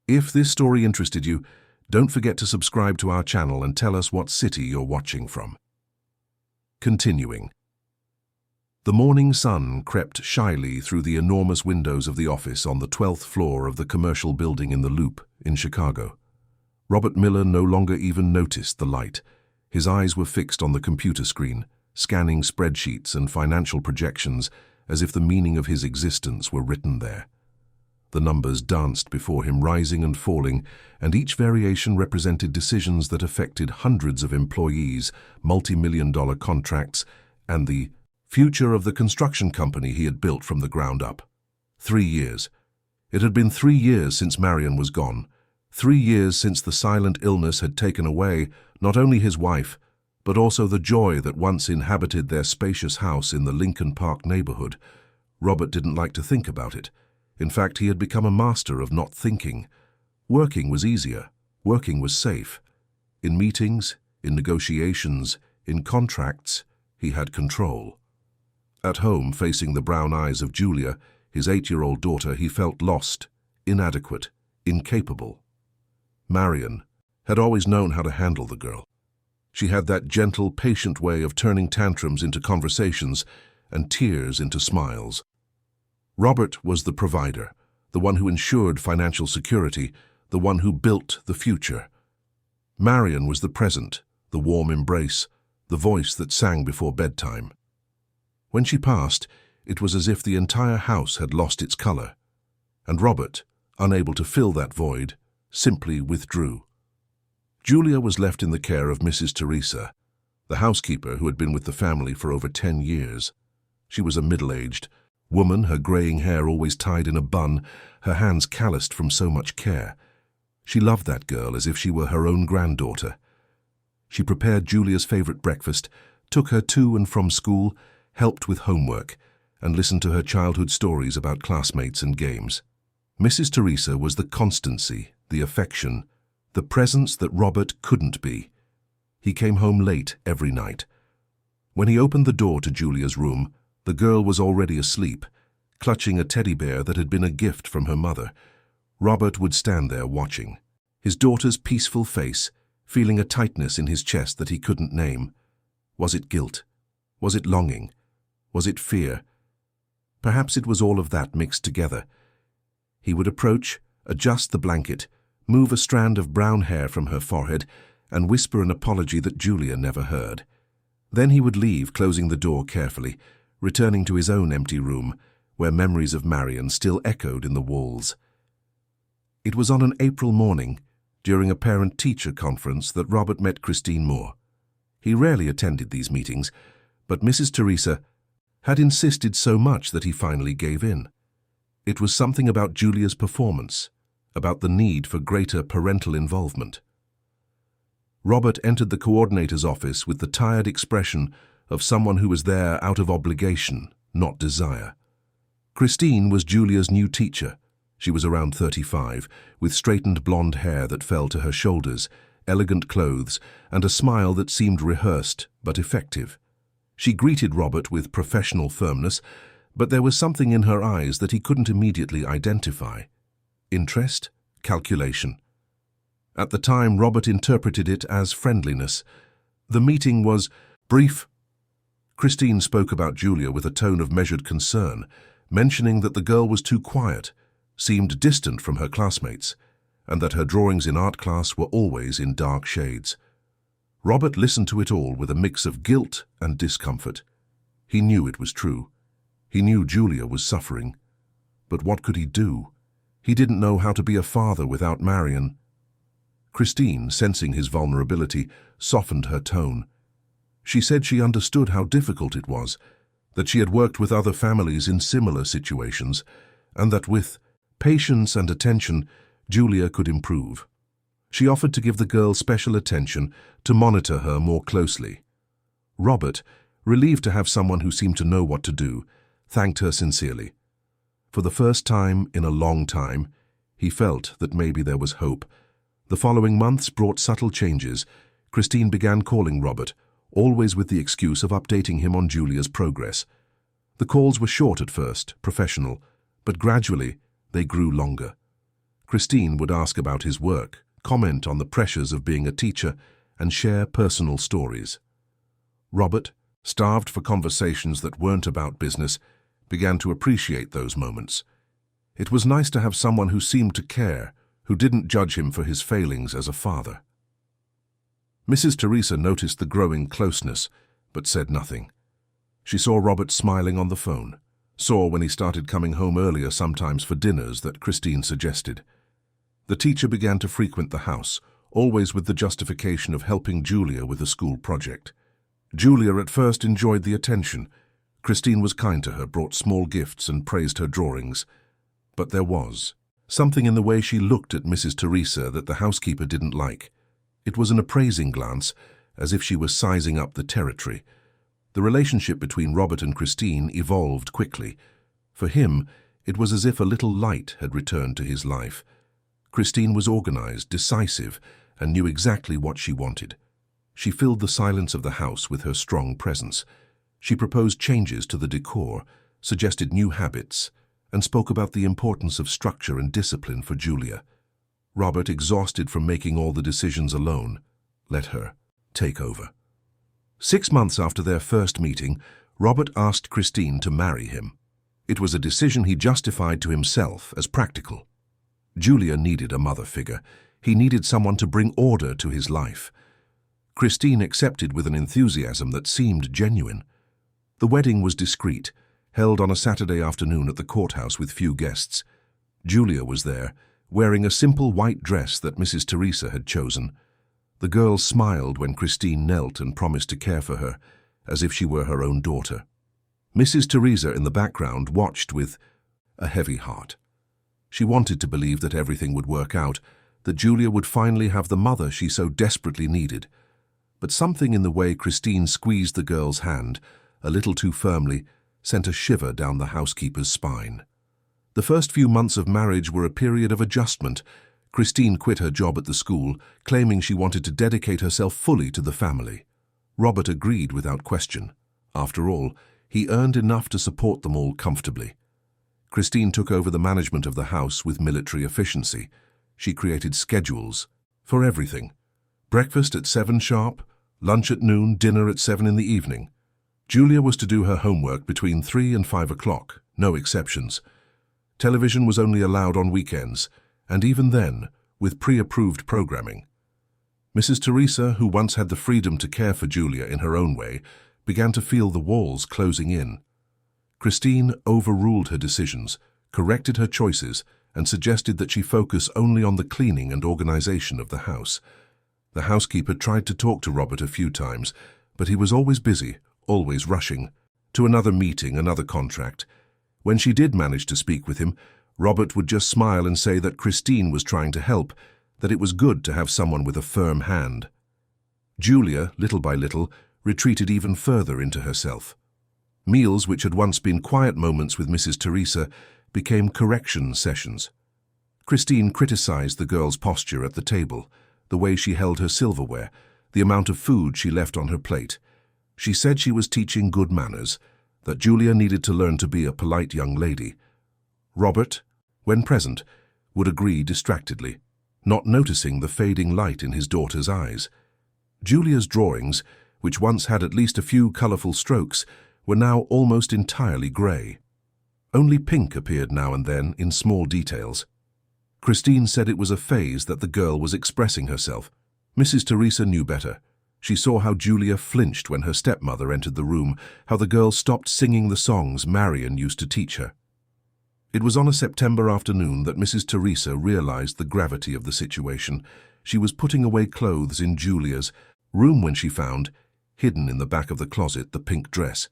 If this story interested you, don't forget to subscribe to our channel and tell us what city you're watching from. Continuing. The morning sun crept shyly through the enormous windows of the office on the 12th floor of the commercial building in the Loop in Chicago. Robert Miller no longer even noticed the light. His eyes were fixed on the computer screen, scanning spreadsheets and financial projections as if the meaning of his existence were written there. The numbers danced before him, rising and falling, and each variation represented decisions that affected hundreds of employees, multi-million-dollar contracts, and the future of the construction company he had built from the ground up. 3 years. It had been 3 years since Marion was gone. 3 years since the silent illness had taken away not only his wife, but also the joy that once inhabited their spacious house in the Lincoln Park neighborhood. Robert didn't like to think about it. In fact, he had become a master of not thinking. Working was easier. Working was safe. In meetings, in negotiations, in contracts, he had control. At home, facing the brown eyes of Julia, his 8-year-old daughter, he felt lost, inadequate, incapable. Marion had always known how to handle the girl. She had that gentle, patient way of turning tantrums into conversations and tears into smiles. Robert was the provider, the one who ensured financial security, the one who built the future. Marion was the present, the warm embrace, the voice that sang before bedtime. When she passed, it was as if the entire house had lost its color, and Robert, unable to fill that void, simply withdrew. Julia was left in the care of Mrs. Teresa, the housekeeper who had been with the family for over 10 years. She was a middle-aged woman, her graying hair always tied in a bun, her hands calloused from so much care. She loved that girl as if she were her own granddaughter. She prepared Julia's favorite breakfast, took her to and from school, helped with homework, and listened to her childhood stories about classmates and games. Mrs. Teresa was the constancy, the affection, the presence that Robert couldn't be. He came home late every night. When he opened the door to Julia's room, the girl was already asleep, clutching a teddy bear that had been a gift from her mother. Robert would stand there watching, his daughter's peaceful face, feeling a tightness in his chest that he couldn't name. Was it guilt? Was it longing? Was it fear? Perhaps it was all of that mixed together. He would approach, adjust the blanket, move a strand of brown hair from her forehead, and whisper an apology that Julia never heard. Then he would leave, closing the door carefully, returning to his own empty room, where memories of Marion still echoed in the walls. It was on an April morning, during a parent-teacher conference, that Robert met Christine Moore. He rarely attended these meetings, but Mrs. Teresa had insisted so much that he finally gave in. It was something about Julia's performance, about the need for greater parental involvement. Robert entered the coordinator's office with the tired expression of someone who was there out of obligation, not desire. Christine was Julia's new teacher. She was around 35, with straightened blonde hair that fell to her shoulders, elegant clothes, and a smile that seemed rehearsed but effective. She greeted Robert with professional firmness, but there was something in her eyes that he couldn't immediately identify. Interest? Calculation? At the time, Robert interpreted it as friendliness. The meeting was brief. Christine spoke about Julia with a tone of measured concern, mentioning that the girl was too quiet, seemed distant from her classmates, and that her drawings in art class were always in dark shades. Robert listened to it all with a mix of guilt and discomfort. He knew it was true. He knew Julia was suffering. But what could he do? He didn't know how to be a father without Marion. Christine, sensing his vulnerability, softened her tone. She said she understood how difficult it was, that she had worked with other families in similar situations, and that with patience and attention, Julia could improve. She offered to give the girl special attention, to monitor her more closely. Robert, relieved to have someone who seemed to know what to do, thanked her sincerely. For the first time in a long time, he felt that maybe there was hope. The following months brought subtle changes. Christine began calling Robert, always with the excuse of updating him on Julia's progress. The calls were short at first, professional, but gradually they grew longer. Christine would ask about his work, comment on the pressures of being a teacher, and share personal stories. Robert, starved for conversations that weren't about business, began to appreciate those moments. It was nice to have someone who seemed to care, who didn't judge him for his failings as a father. Mrs. Teresa noticed the growing closeness, but said nothing. She saw Robert smiling on the phone, saw when he started coming home earlier sometimes for dinners that Christine suggested. The teacher began to frequent the house, always with the justification of helping Julia with a school project. Julia at first enjoyed the attention. Christine was kind to her, brought small gifts and praised her drawings. But there was something in the way she looked at Mrs. Teresa that the housekeeper didn't like. It was an appraising glance, as if she was sizing up the territory. The relationship between Robert and Christine evolved quickly. For him, it was as if a little light had returned to his life. Christine was organized, decisive, and knew exactly what she wanted. She filled the silence of the house with her strong presence. She proposed changes to the decor, suggested new habits, and spoke about the importance of structure and discipline for Julia. Robert, exhausted from making all the decisions alone, let her take over. 6 months after their first meeting, Robert asked Christine to marry him. It was a decision he justified to himself as practical. Julia needed a mother figure. He needed someone to bring order to his life. Christine accepted with an enthusiasm that seemed genuine. The wedding was discreet, held on a Saturday afternoon at the courthouse with few guests. Julia was there, wearing a simple white dress that Mrs. Teresa had chosen. The girl smiled when Christine knelt and promised to care for her, as if she were her own daughter. Mrs. Teresa in the background watched with a heavy heart. She wanted to believe that everything would work out, that Julia would finally have the mother she so desperately needed. But something in the way Christine squeezed the girl's hand, a little too firmly, sent a shiver down the housekeeper's spine. The first few months of marriage were a period of adjustment. Christine quit her job at the school, claiming she wanted to dedicate herself fully to the family. Robert agreed without question. After all, he earned enough to support them all comfortably. Christine took over the management of the house with military efficiency. She created schedules for everything. Breakfast at 7 sharp, lunch at noon, dinner at 7 in the evening. Julia was to do her homework between 3 and 5 o'clock, no exceptions. Television was only allowed on weekends, and even then, with pre-approved programming. Mrs. Teresa, who once had the freedom to care for Julia in her own way, began to feel the walls closing in. Christine overruled her decisions, corrected her choices, and suggested that she focus only on the cleaning and organization of the house. The housekeeper tried to talk to Robert a few times, but he was always busy, always rushing, to another meeting, another contract. When she did manage to speak with him, Robert would just smile and say that Christine was trying to help, that it was good to have someone with a firm hand. Julia, little by little, retreated even further into herself. Meals, which had once been quiet moments with Mrs. Teresa, became correction sessions. Christine criticized the girl's posture at the table, the way she held her silverware, the amount of food she left on her plate. She said she was teaching good manners, that Julia needed to learn to be a polite young lady. Robert, when present, would agree distractedly, not noticing the fading light in his daughter's eyes. Julia's drawings, which once had at least a few colorful strokes, were now almost entirely gray. Only pink appeared now and then in small details. Christine said it was a phase that the girl was expressing herself. Mrs. Teresa knew better. She saw how Julia flinched when her stepmother entered the room, how the girl stopped singing the songs Marion used to teach her. It was on a September afternoon that Mrs. Teresa realized the gravity of the situation. She was putting away clothes in Julia's room when she found, hidden in the back of the closet, the pink dress.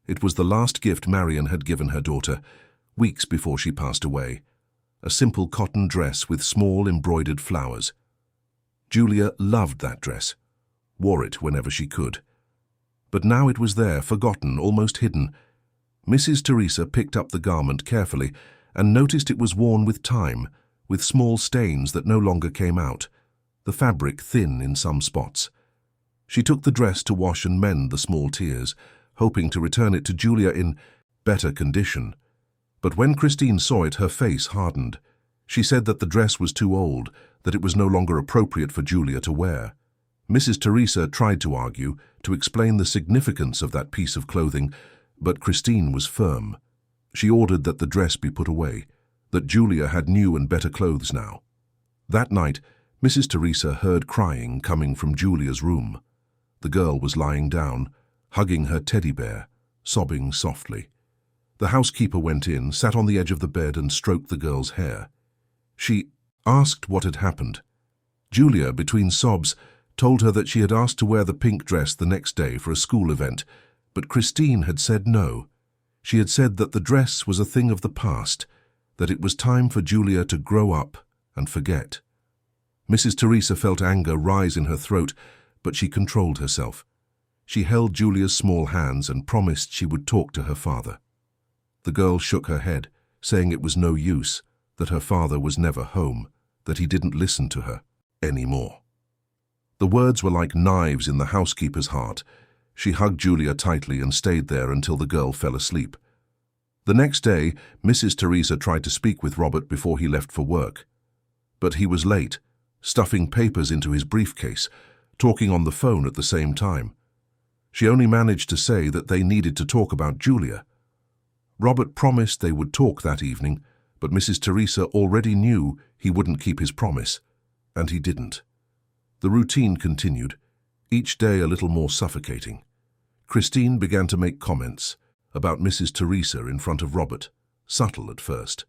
It was the last gift Marion had given her daughter, weeks before she passed away. A simple cotton dress with small embroidered flowers. Julia loved that dress, wore it whenever she could. But now it was there, forgotten, almost hidden. Mrs. Teresa picked up the garment carefully and noticed it was worn with time, with small stains that no longer came out, the fabric thin in some spots. She took the dress to wash and mend the small tears, hoping to return it to Julia in better condition. But when Christine saw it, her face hardened. She said that the dress was too old, that it was no longer appropriate for Julia to wear. Mrs. Teresa tried to argue, to explain the significance of that piece of clothing, but Christine was firm. She ordered that the dress be put away, that Julia had new and better clothes now. That night, Mrs. Teresa heard crying coming from Julia's room. The girl was lying down, hugging her teddy bear, sobbing softly. The housekeeper went in, sat on the edge of the bed and stroked the girl's hair. She asked what had happened. Julia, between sobs, told her that she had asked to wear the pink dress the next day for a school event, but Christine had said no. She had said that the dress was a thing of the past, that it was time for Julia to grow up and forget. Mrs. Teresa felt anger rise in her throat, but she controlled herself. She held Julia's small hands and promised she would talk to her father. The girl shook her head, saying it was no use, that her father was never home, that he didn't listen to her anymore. The words were like knives in the housekeeper's heart. She hugged Julia tightly and stayed there until the girl fell asleep. The next day, Mrs. Teresa tried to speak with Robert before he left for work. But he was late, stuffing papers into his briefcase, talking on the phone at the same time. She only managed to say that they needed to talk about Julia. Robert promised they would talk that evening, but Mrs. Teresa already knew he wouldn't keep his promise, and he didn't. The routine continued, each day a little more suffocating. Christine began to make comments about Mrs. Teresa in front of Robert, subtle at first.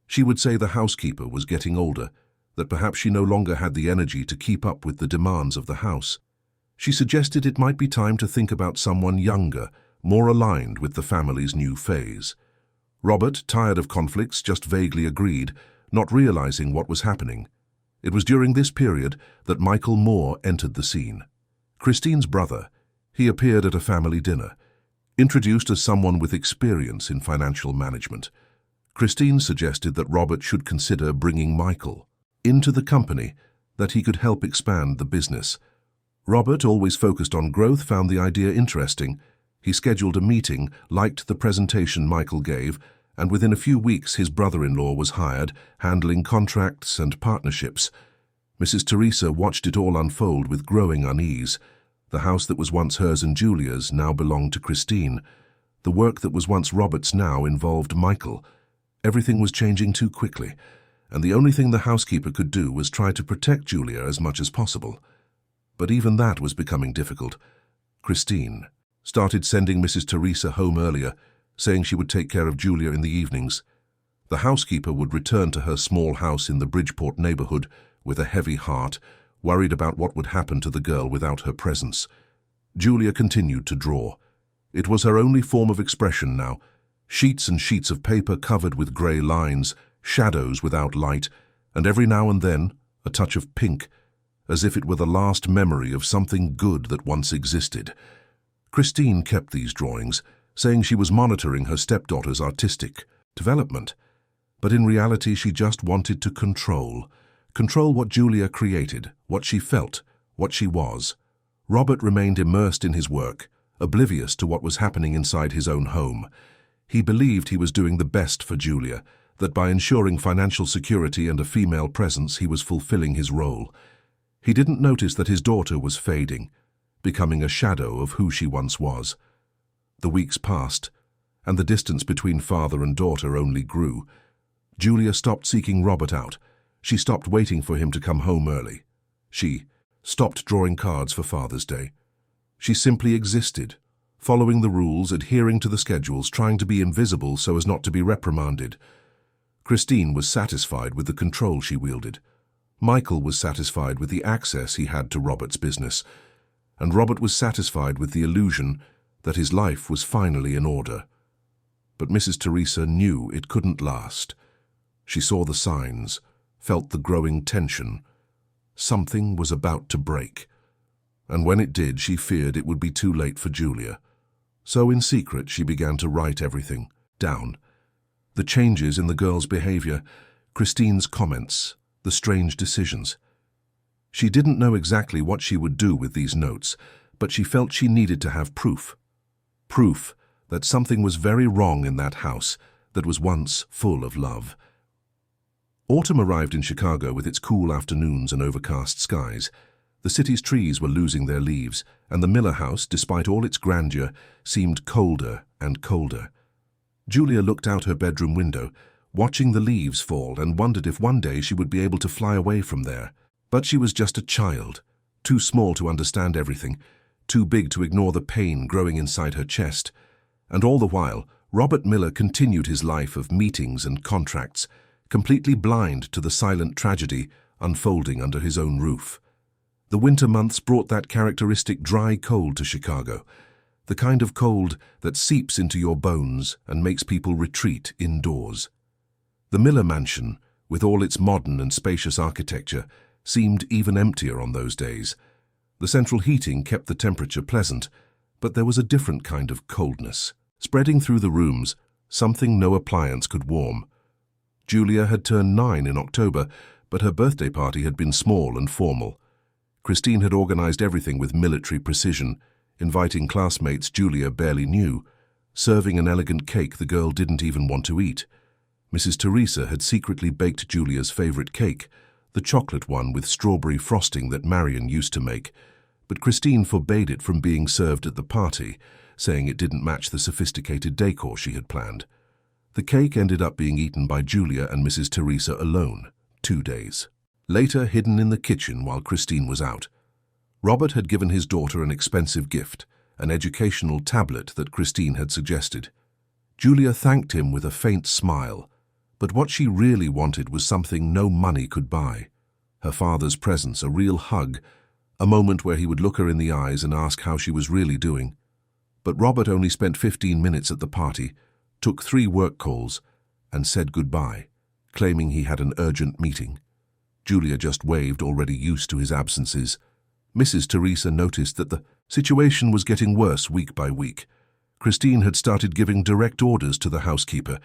She would say the housekeeper was getting older, that perhaps she no longer had the energy to keep up with the demands of the house. She suggested it might be time to think about someone younger, more aligned with the family's new phase. Robert, tired of conflicts, just vaguely agreed, not realizing what was happening. It was during this period that Michael Moore entered the scene. Christine's brother, he appeared at a family dinner, introduced as someone with experience in financial management. Christine suggested that Robert should consider bringing Michael into the company, that he could help expand the business. Robert, always focused on growth, found the idea interesting. He scheduled a meeting, liked the presentation Michael gave, and within a few weeks his brother-in-law was hired, handling contracts and partnerships. Mrs. Teresa watched it all unfold with growing unease. The house that was once hers and Julia's now belonged to Christine. The work that was once Robert's now involved Michael. Everything was changing too quickly, and the only thing the housekeeper could do was try to protect Julia as much as possible. But even that was becoming difficult. Christine started sending Mrs. Teresa home earlier, saying she would take care of Julia in the evenings. The housekeeper would return to her small house in the Bridgeport neighborhood with a heavy heart, worried about what would happen to the girl without her presence. Julia continued to draw. It was her only form of expression now. Sheets and sheets of paper covered with grey lines, shadows without light, and every now and then a touch of pink, as if it were the last memory of something good that once existed. Christine kept these drawings, saying she was monitoring her stepdaughter's artistic development. But in reality she just wanted to control what Julia created, what she felt, what she was. Robert remained immersed in his work, oblivious to what was happening inside his own home. He believed he was doing the best for Julia, that by ensuring financial security and a female presence he was fulfilling his role. He didn't notice that his daughter was fading, becoming a shadow of who she once was. The weeks passed, and the distance between father and daughter only grew. Julia stopped seeking Robert out. She stopped waiting for him to come home early. She stopped drawing cards for Father's Day. She simply existed, following the rules, adhering to the schedules, trying to be invisible so as not to be reprimanded. Christine was satisfied with the control she wielded. Michael was satisfied with the access he had to Robert's business, and Robert was satisfied with the illusion that his life was finally in order. But Mrs. Teresa knew it couldn't last. She saw the signs, felt the growing tension. Something was about to break, and when it did, she feared it would be too late for Julia. So in secret, she began to write everything down. The changes in the girl's behavior, Christine's comments, the strange decisions. She didn't know exactly what she would do with these notes, but she felt she needed to have proof. Proof that something was very wrong in that house that was once full of love. Autumn arrived in Chicago with its cool afternoons and overcast skies. The city's trees were losing their leaves, and the Miller house, despite all its grandeur, seemed colder and colder. Julia looked out her bedroom window, watching the leaves fall, and wondered if one day she would be able to fly away from there. But she was just a child, too small to understand everything, too big to ignore the pain growing inside her chest. And all the while, Robert Miller continued his life of meetings and contracts, completely blind to the silent tragedy unfolding under his own roof. The winter months brought that characteristic dry cold to Chicago, the kind of cold that seeps into your bones and makes people retreat indoors. The Miller mansion, with all its modern and spacious architecture, seemed even emptier on those days. The central heating kept the temperature pleasant, but there was a different kind of coldness, spreading through the rooms, something no appliance could warm. Julia had turned 9 in October, but her birthday party had been small and formal. Christine had organized everything with military precision, inviting classmates Julia barely knew, serving an elegant cake the girl didn't even want to eat. Mrs. Teresa had secretly baked Julia's favorite cake, the chocolate one with strawberry frosting that Marion used to make, but Christine forbade it from being served at the party, saying it didn't match the sophisticated decor she had planned. The cake ended up being eaten by Julia and Mrs. Teresa alone, 2 days. Later, hidden in the kitchen while Christine was out, Robert had given his daughter an expensive gift, an educational tablet that Christine had suggested. Julia thanked him with a faint smile, but what she really wanted was something no money could buy. Her father's presence, a real hug, a moment where he would look her in the eyes and ask how she was really doing. But Robert only spent 15 minutes at the party, took 3 work calls, and said goodbye, claiming he had an urgent meeting. Julia just waved, already used to his absences. Mrs. Teresa noticed that the situation was getting worse week by week. Christine had started giving direct orders to the housekeeper,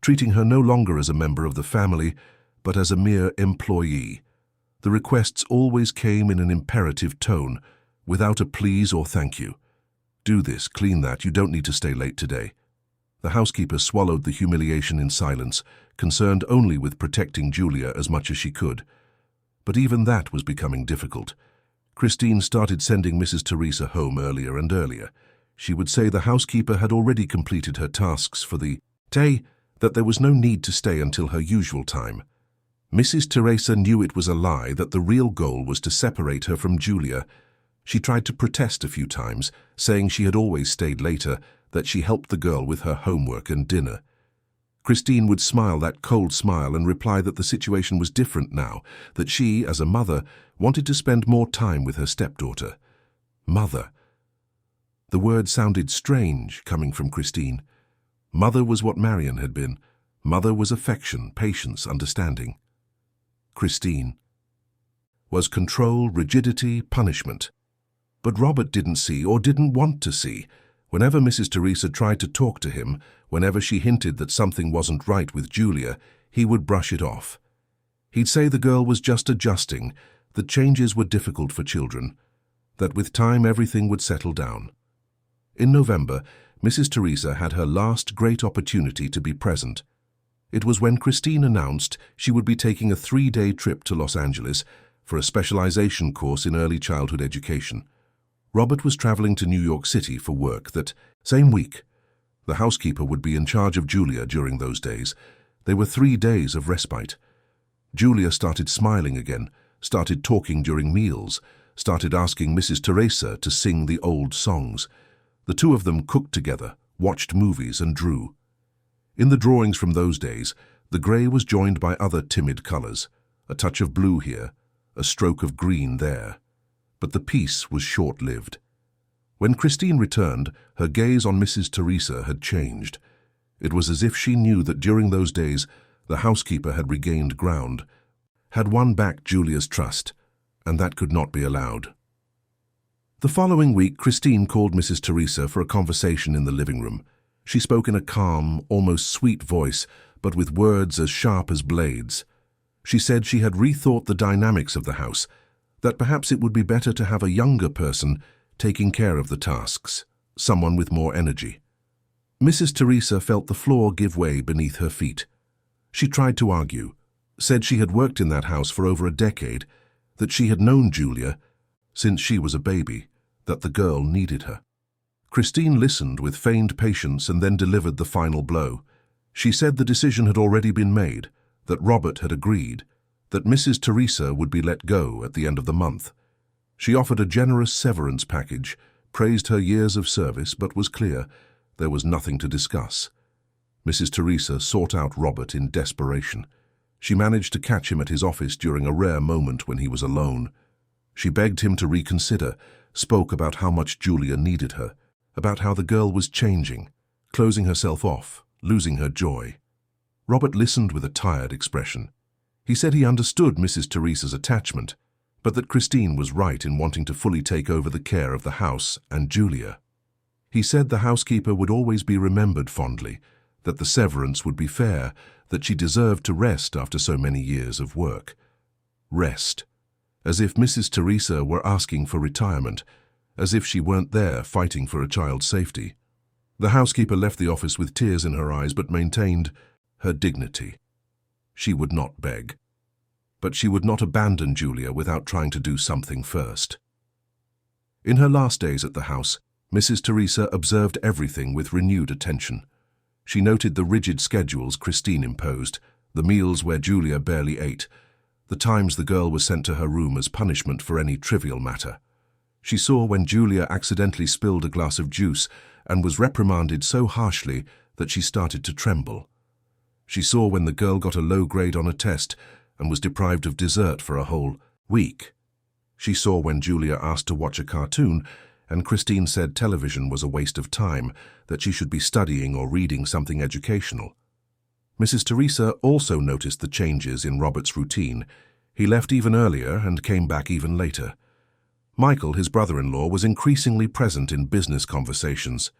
treating her no longer as a member of the family, but as a mere employee. The requests always came in an imperative tone, without a please or thank you. Do this, clean that, you don't need to stay late today. The housekeeper swallowed the humiliation in silence, concerned only with protecting Julia as much as she could. But even that was becoming difficult. Christine started sending Mrs. Teresa home earlier and earlier. She would say the housekeeper had already completed her tasks for the day, that there was no need to stay until her usual time. Mrs. Teresa knew it was a lie, that the real goal was to separate her from Julia. She tried to protest a few times, saying she had always stayed later, that she helped the girl with her homework and dinner. Christine would smile that cold smile and reply that the situation was different now, that she, as a mother, wanted to spend more time with her stepdaughter. Mother. The word sounded strange coming from Christine. Mother was what Marion had been. Mother was affection, patience, understanding. Christine was control, rigidity, punishment. But Robert didn't see, or didn't want to see. Whenever Mrs. Teresa tried to talk to him, whenever she hinted that something wasn't right with Julia, he would brush it off. He'd say the girl was just adjusting, that changes were difficult for children, that with time everything would settle down. In November, Mrs. Teresa had her last great opportunity to be present. It was when Christine announced she would be taking a 3-day trip to Los Angeles for a specialization course in early childhood education. Robert was traveling to New York City for work that same week. The housekeeper would be in charge of Julia during those days. They were 3 days of respite. Julia started smiling again, started talking during meals, started asking Mrs. Teresa to sing the old songs. The 2 of them cooked together, watched movies and drew. In the drawings from those days, the grey was joined by other timid colours, a touch of blue here, a stroke of green there. But the peace was short-lived. When Christine returned, her gaze on Mrs. Teresa had changed. It was as if she knew that during those days the housekeeper had regained ground, had won back Julia's trust, and that could not be allowed. The following week, Christine called Mrs. Teresa for a conversation in the living room. She spoke in a calm, almost sweet voice, but with words as sharp as blades. She said she had rethought the dynamics of the house, that perhaps it would be better to have a younger person taking care of the tasks, someone with more energy. Mrs. Teresa felt the floor give way beneath her feet. She tried to argue. said she had worked in that house for over a decade, that she had known Julia since she was a baby, that the girl needed her. Christine listened with feigned patience and then delivered the final blow. She said the decision had already been made, that Robert had agreed, that Mrs. Teresa would be let go at the end of the month. She offered a generous severance package, praised her years of service, but was clear there was nothing to discuss. Mrs. Teresa sought out Robert in desperation. She managed to catch him at his office during a rare moment when he was alone. She begged him to reconsider, spoke about how much Julia needed her, about how the girl was changing, closing herself off, losing her joy. Robert listened with a tired expression. He said he understood Mrs. Teresa's attachment, but that Christine was right in wanting to fully take over the care of the house and Julia. He said the housekeeper would always be remembered fondly, that the severance would be fair, that she deserved to rest after so many years of work. Rest. As if Mrs. Teresa were asking for retirement, as if she weren't there fighting for a child's safety. The housekeeper left the office with tears in her eyes but maintained her dignity. She would not beg. But she would not abandon Julia without trying to do something first. In her last days at the house, Mrs. Teresa observed everything with renewed attention. She noted the rigid schedules Christine imposed, the meals where Julia barely ate, the times the girl was sent to her room as punishment for any trivial matter. She saw when Julia accidentally spilled a glass of juice and was reprimanded so harshly that she started to tremble. She saw when the girl got a low grade on a test and was deprived of dessert for a whole week. She saw when Julia asked to watch a cartoon and Christine said television was a waste of time, that she should be studying or reading something educational. Mrs. Teresa also noticed the changes in Robert's routine. He left even earlier and came back even later. Michael, his brother-in-law, was increasingly present in business conversations.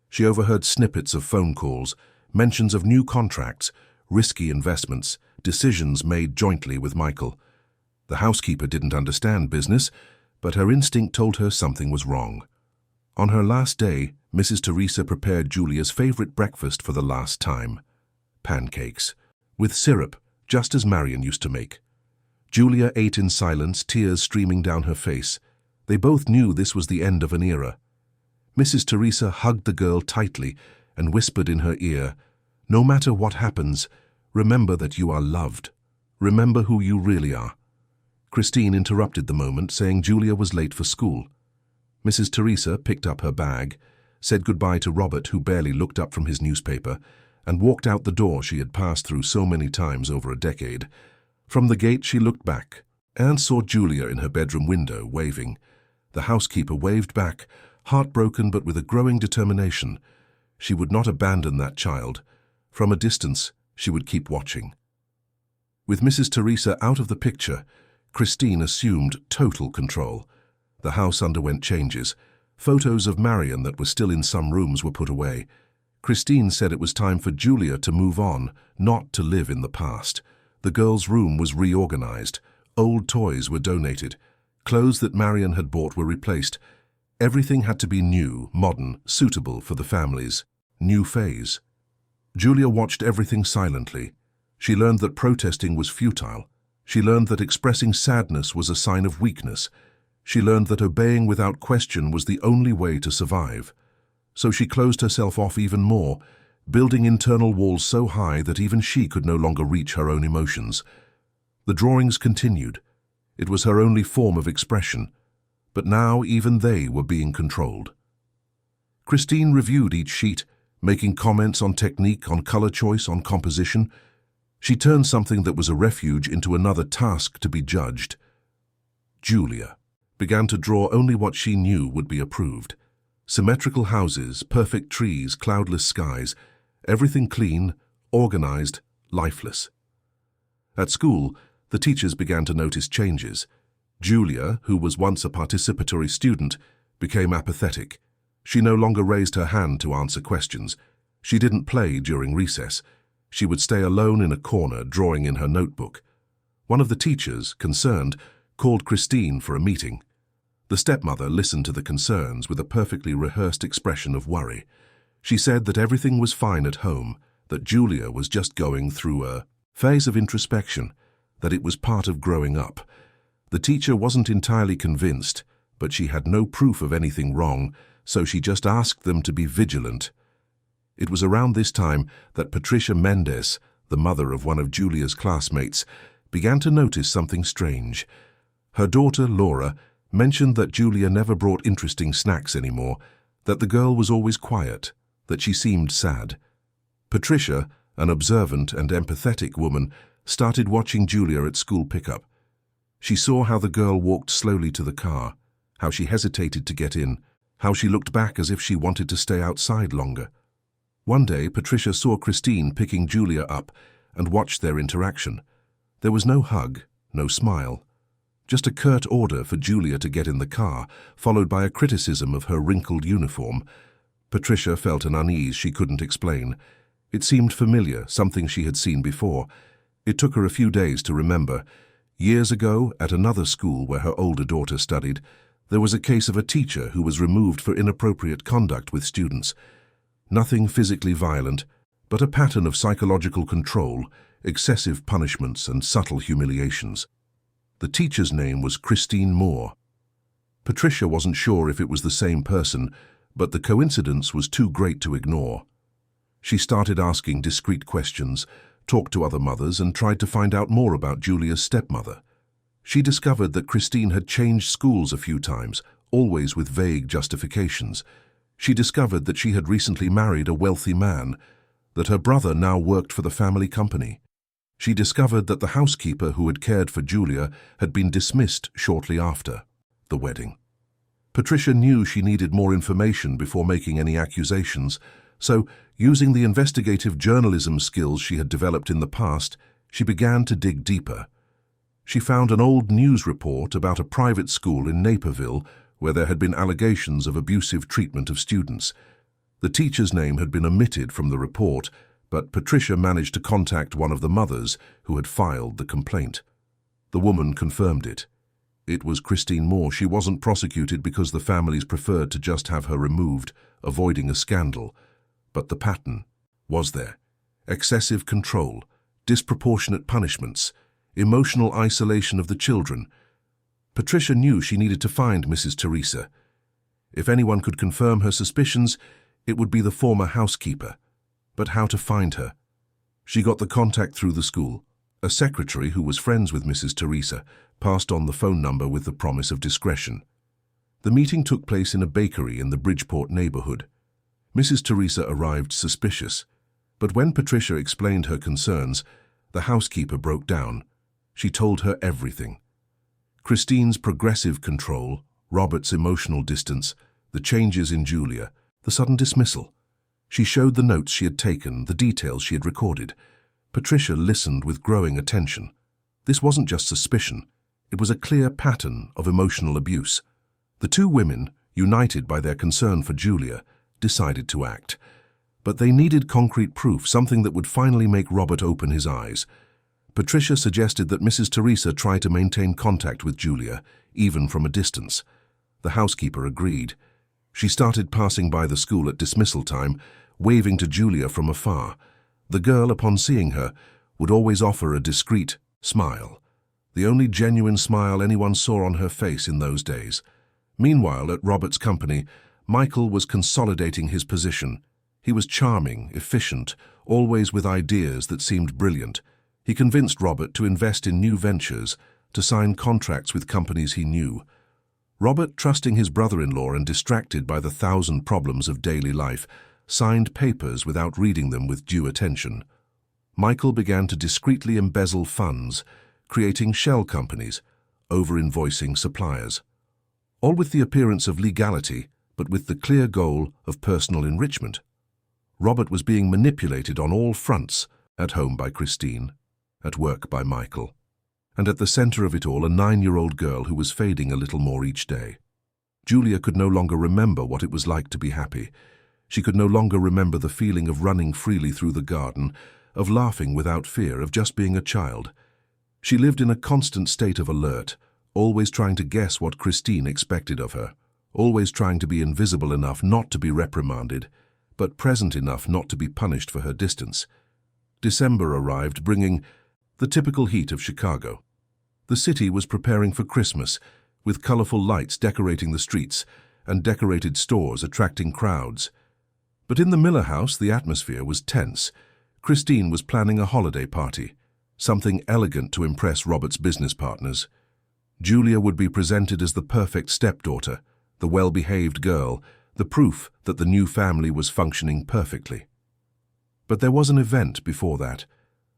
She overheard snippets of phone calls, mentions of new contracts, risky investments, decisions made jointly with Michael. The housekeeper didn't understand business, but her instinct told her something was wrong. On her last day, Mrs. Teresa prepared Julia's favorite breakfast for the last time. Pancakes, with syrup, just as Marion used to make. Julia ate in silence, tears streaming down her face. They both knew this was the end of an era. Mrs. Teresa hugged the girl tightly and whispered in her ear, "No matter what happens, remember that you are loved. Remember who you really are." Christine interrupted the moment, saying Julia was late for school. Mrs. Teresa picked up her bag, said goodbye to Robert, who barely looked up from his newspaper, and walked out the door she had passed through so many times over a decade. From the gate she looked back and saw Julia in her bedroom window, waving. The housekeeper waved back, heartbroken but with a growing determination. She would not abandon that child. From a distance, she would keep watching. With Mrs. Teresa out of the picture, Christine assumed total control. The house underwent changes. Photos of Marion that were still in some rooms were put away. Christine said it was time for Julia to move on, not to live in the past. The girl's room was reorganized. Old toys were donated. Clothes that Marion had bought were replaced. Everything had to be new, modern, suitable for the family's new phase. Julia watched everything silently. She learned that protesting was futile. She learned that expressing sadness was a sign of weakness. She learned that obeying without question was the only way to survive. So she closed herself off even more, building internal walls so high that even she could no longer reach her own emotions. The drawings continued. It was her only form of expression, but now even they were being controlled. Christine reviewed each sheet, making comments on technique, on color choice, on composition. She turned something that was a refuge into another task to be judged. Julia began to draw only what she knew would be approved. Symmetrical houses, perfect trees, cloudless skies, everything clean, organized, lifeless. At school, the teachers began to notice changes. Julia, who was once a participatory student, became apathetic. She no longer raised her hand to answer questions. She didn't play during recess. She would stay alone in a corner, drawing in her notebook. One of the teachers, concerned, called Christine for a meeting. The stepmother listened to the concerns with a perfectly rehearsed expression of worry. She said that everything was fine at home, that Julia was just going through a phase of introspection, that it was part of growing up. The teacher wasn't entirely convinced, but she had no proof of anything wrong, so she just asked them to be vigilant. It was around this time that Patricia Mendes, the mother of one of Julia's classmates, began to notice something strange. Her daughter, Laura, mentioned that Julia never brought interesting snacks anymore, that the girl was always quiet, that she seemed sad. Patricia, an observant and empathetic woman, started watching Julia at school pickup. She saw how the girl walked slowly to the car, how she hesitated to get in, how she looked back as if she wanted to stay outside longer. One day, Patricia saw Christine picking Julia up and watched their interaction. There was no hug, no smile. Just a curt order for Julia to get in the car, followed by a criticism of her wrinkled uniform. Patricia felt an unease she couldn't explain. It seemed familiar, something she had seen before. It took her a few days to remember. Years ago, at another school where her older daughter studied, there was a case of a teacher who was removed for inappropriate conduct with students. Nothing physically violent, but a pattern of psychological control, excessive punishments and subtle humiliations. The teacher's name was Christine Moore. Patricia wasn't sure if it was the same person, but the coincidence was too great to ignore. She started asking discreet questions, talked to other mothers, and tried to find out more about Julia's stepmother. She discovered that Christine had changed schools a few times, always with vague justifications. She discovered that she had recently married a wealthy man, that her brother now worked for the family company. She discovered that the housekeeper who had cared for Julia had been dismissed shortly after the wedding. Patricia knew she needed more information before making any accusations, so, using the investigative journalism skills she had developed in the past, she began to dig deeper. She found an old news report about a private school in Naperville where there had been allegations of abusive treatment of students. The teacher's name had been omitted from the report, but Patricia managed to contact one of the mothers who had filed the complaint. The woman confirmed it. It was Christine Moore. She wasn't prosecuted because the families preferred to just have her removed, avoiding a scandal. But the pattern was there. Excessive control, disproportionate punishments, emotional isolation of the children. Patricia knew she needed to find Mrs. Teresa. If anyone could confirm her suspicions, it would be the former housekeeper. But how to find her? She got the contact through the school. A secretary who was friends with Mrs. Teresa passed on the phone number with the promise of discretion. The meeting took place in a bakery in the Bridgeport neighborhood. Mrs. Teresa arrived suspicious, but when Patricia explained her concerns, the housekeeper broke down. She told her everything. Christine's progressive control, Robert's emotional distance, the changes in Julia, the sudden dismissal. She showed the notes she had taken, the details she had recorded. Patricia listened with growing attention. This wasn't just suspicion. It was a clear pattern of emotional abuse. The two women, united by their concern for Julia, decided to act. But they needed concrete proof, something that would finally make Robert open his eyes. Patricia suggested that Mrs. Teresa try to maintain contact with Julia, even from a distance. The housekeeper agreed. She started passing by the school at dismissal time, waving to Julia from afar. The girl, upon seeing her, would always offer a discreet smile, the only genuine smile anyone saw on her face in those days. Meanwhile, at Robert's company, Michael was consolidating his position. He was charming, efficient, always with ideas that seemed brilliant. He convinced Robert to invest in new ventures, to sign contracts with companies he knew. Robert, trusting his brother-in-law and distracted by the 1,000 problems of daily life, signed papers without reading them with due attention. Michael began to discreetly embezzle funds, creating shell companies, over-invoicing suppliers. All with the appearance of legality, but with the clear goal of personal enrichment. Robert was being manipulated on all fronts, at home by Christine, at work by Michael, and at the center of it all a 9-year-old girl who was fading a little more each day. Julia could no longer remember what it was like to be happy. She could no longer remember the feeling of running freely through the garden, of laughing without fear, of just being a child. She lived in a constant state of alert, always trying to guess what Christine expected of her, always trying to be invisible enough not to be reprimanded, but present enough not to be punished for her distance. December arrived, bringing The typical heat of Chicago. The city was preparing for Christmas, with colorful lights decorating the streets and decorated stores attracting crowds. But in the Miller house, the atmosphere was tense. Christine was planning a holiday party, something elegant to impress Robert's business partners. Julia would be presented as the perfect stepdaughter, the well-behaved girl, the proof that the new family was functioning perfectly. But there was an event before that,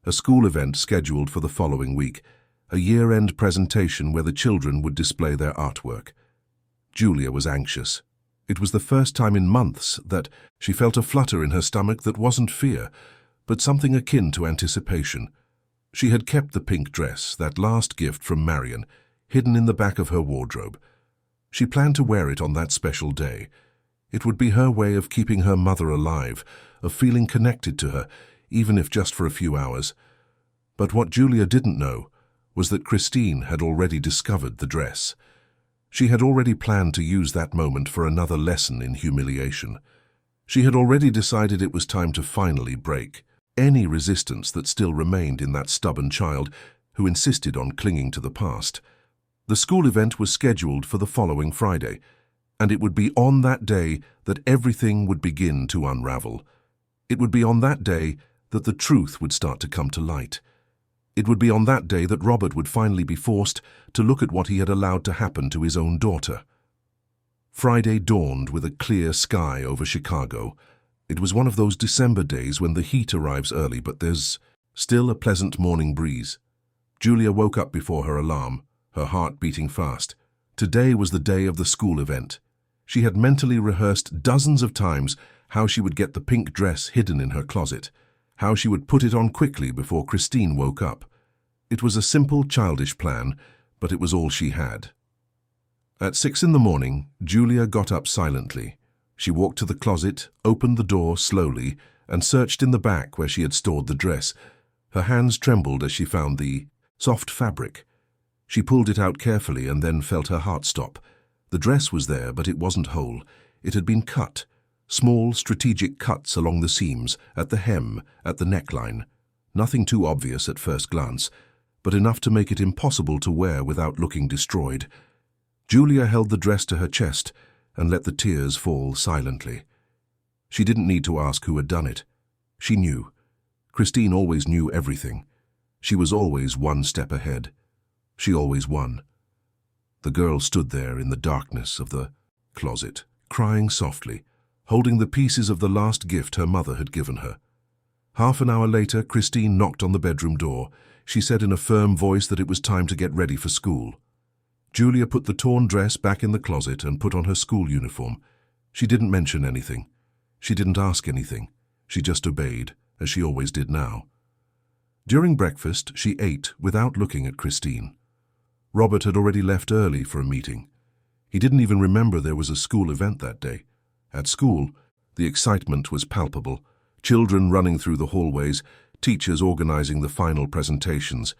a school event scheduled for the following week, a year-end presentation where the children would display their artwork. Julia was anxious. It was the first time in months that she felt a flutter in her stomach that wasn't fear, but something akin to anticipation. She had kept the pink dress, that last gift from Marion, hidden in the back of her wardrobe. She planned to wear it on that special day. It would be her way of keeping her mother alive, of feeling connected to her, even if just for a few hours. But what Julia didn't know was that Christine had already discovered the dress. She had already planned to use that moment for another lesson in humiliation. She had already decided it was time to finally break any resistance that still remained in that stubborn child who insisted on clinging to the past. The school event was scheduled for the following Friday, and it would be on that day that everything would begin to unravel. It would be on that day that the truth would start to come to light. It would be on that day that Robert would finally be forced to look at what he had allowed to happen to his own daughter. Friday dawned with a clear sky over Chicago. It was one of those December days when the heat arrives early, but there's still a pleasant morning breeze. Julia woke up before her alarm, her heart beating fast. Today was the day of the school event. She had mentally rehearsed dozens of times how she would get the pink dress hidden in her closet, how she would put it on quickly before Christine woke up. It was a simple, childish plan, but it was all she had. At 6 in the morning, Julia got up silently. She walked to the closet, opened the door slowly, and searched in the back where she had stored the dress. Her hands trembled as she found the soft fabric. She pulled it out carefully and then felt her heart stop. The dress was there, but it wasn't whole. It had been cut. Small, strategic cuts along the seams, at the hem, at the neckline. Nothing too obvious at first glance, but enough to make it impossible to wear without looking destroyed. Julia held the dress to her chest and let the tears fall silently. She didn't need to ask who had done it. She knew. Christine always knew everything. She was always one step ahead. She always won. The girl stood there in the darkness of the closet, crying softly, holding the pieces of the last gift her mother had given her. Half an hour later, Christine knocked on the bedroom door. She said in a firm voice that it was time to get ready for school. Julia put the torn dress back in the closet and put on her school uniform. She didn't mention anything. She didn't ask anything. She just obeyed, as she always did now. During breakfast, she ate without looking at Christine. Robert had already left early for a meeting. He didn't even remember there was a school event that day. At school, the excitement was palpable. Children running through the hallways, teachers organizing the final presentations,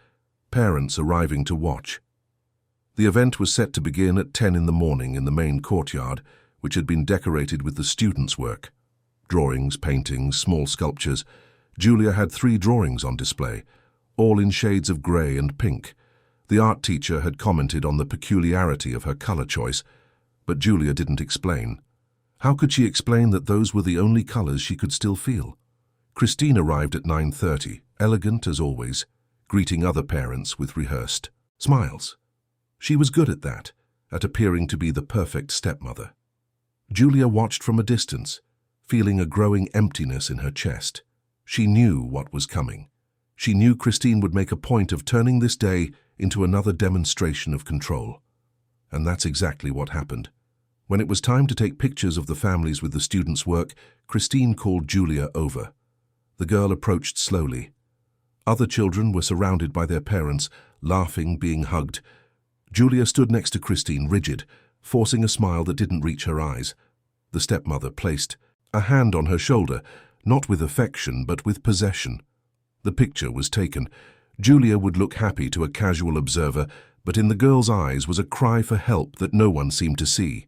parents arriving to watch. The event was set to begin at 10 in the morning in the main courtyard, which had been decorated with the students' work. Drawings, paintings, small sculptures. Julia had 3 drawings on display, all in shades of grey and pink. The art teacher had commented on the peculiarity of her color choice, but Julia didn't explain. How could she explain that those were the only colors she could still feel? Christine arrived at 9:30, elegant as always, greeting other parents with rehearsed smiles. She was good at that, at appearing to be the perfect stepmother. Julia watched from a distance, feeling a growing emptiness in her chest. She knew what was coming. She knew Christine would make a point of turning this day into another demonstration of control. And that's exactly what happened. When it was time to take pictures of the families with the students' work, Christine called Julia over. The girl approached slowly. Other children were surrounded by their parents, laughing, being hugged. Julia stood next to Christine, rigid, forcing a smile that didn't reach her eyes. The stepmother placed a hand on her shoulder, not with affection, but with possession. The picture was taken. Julia would look happy to a casual observer, but in the girl's eyes was a cry for help that no one seemed to see.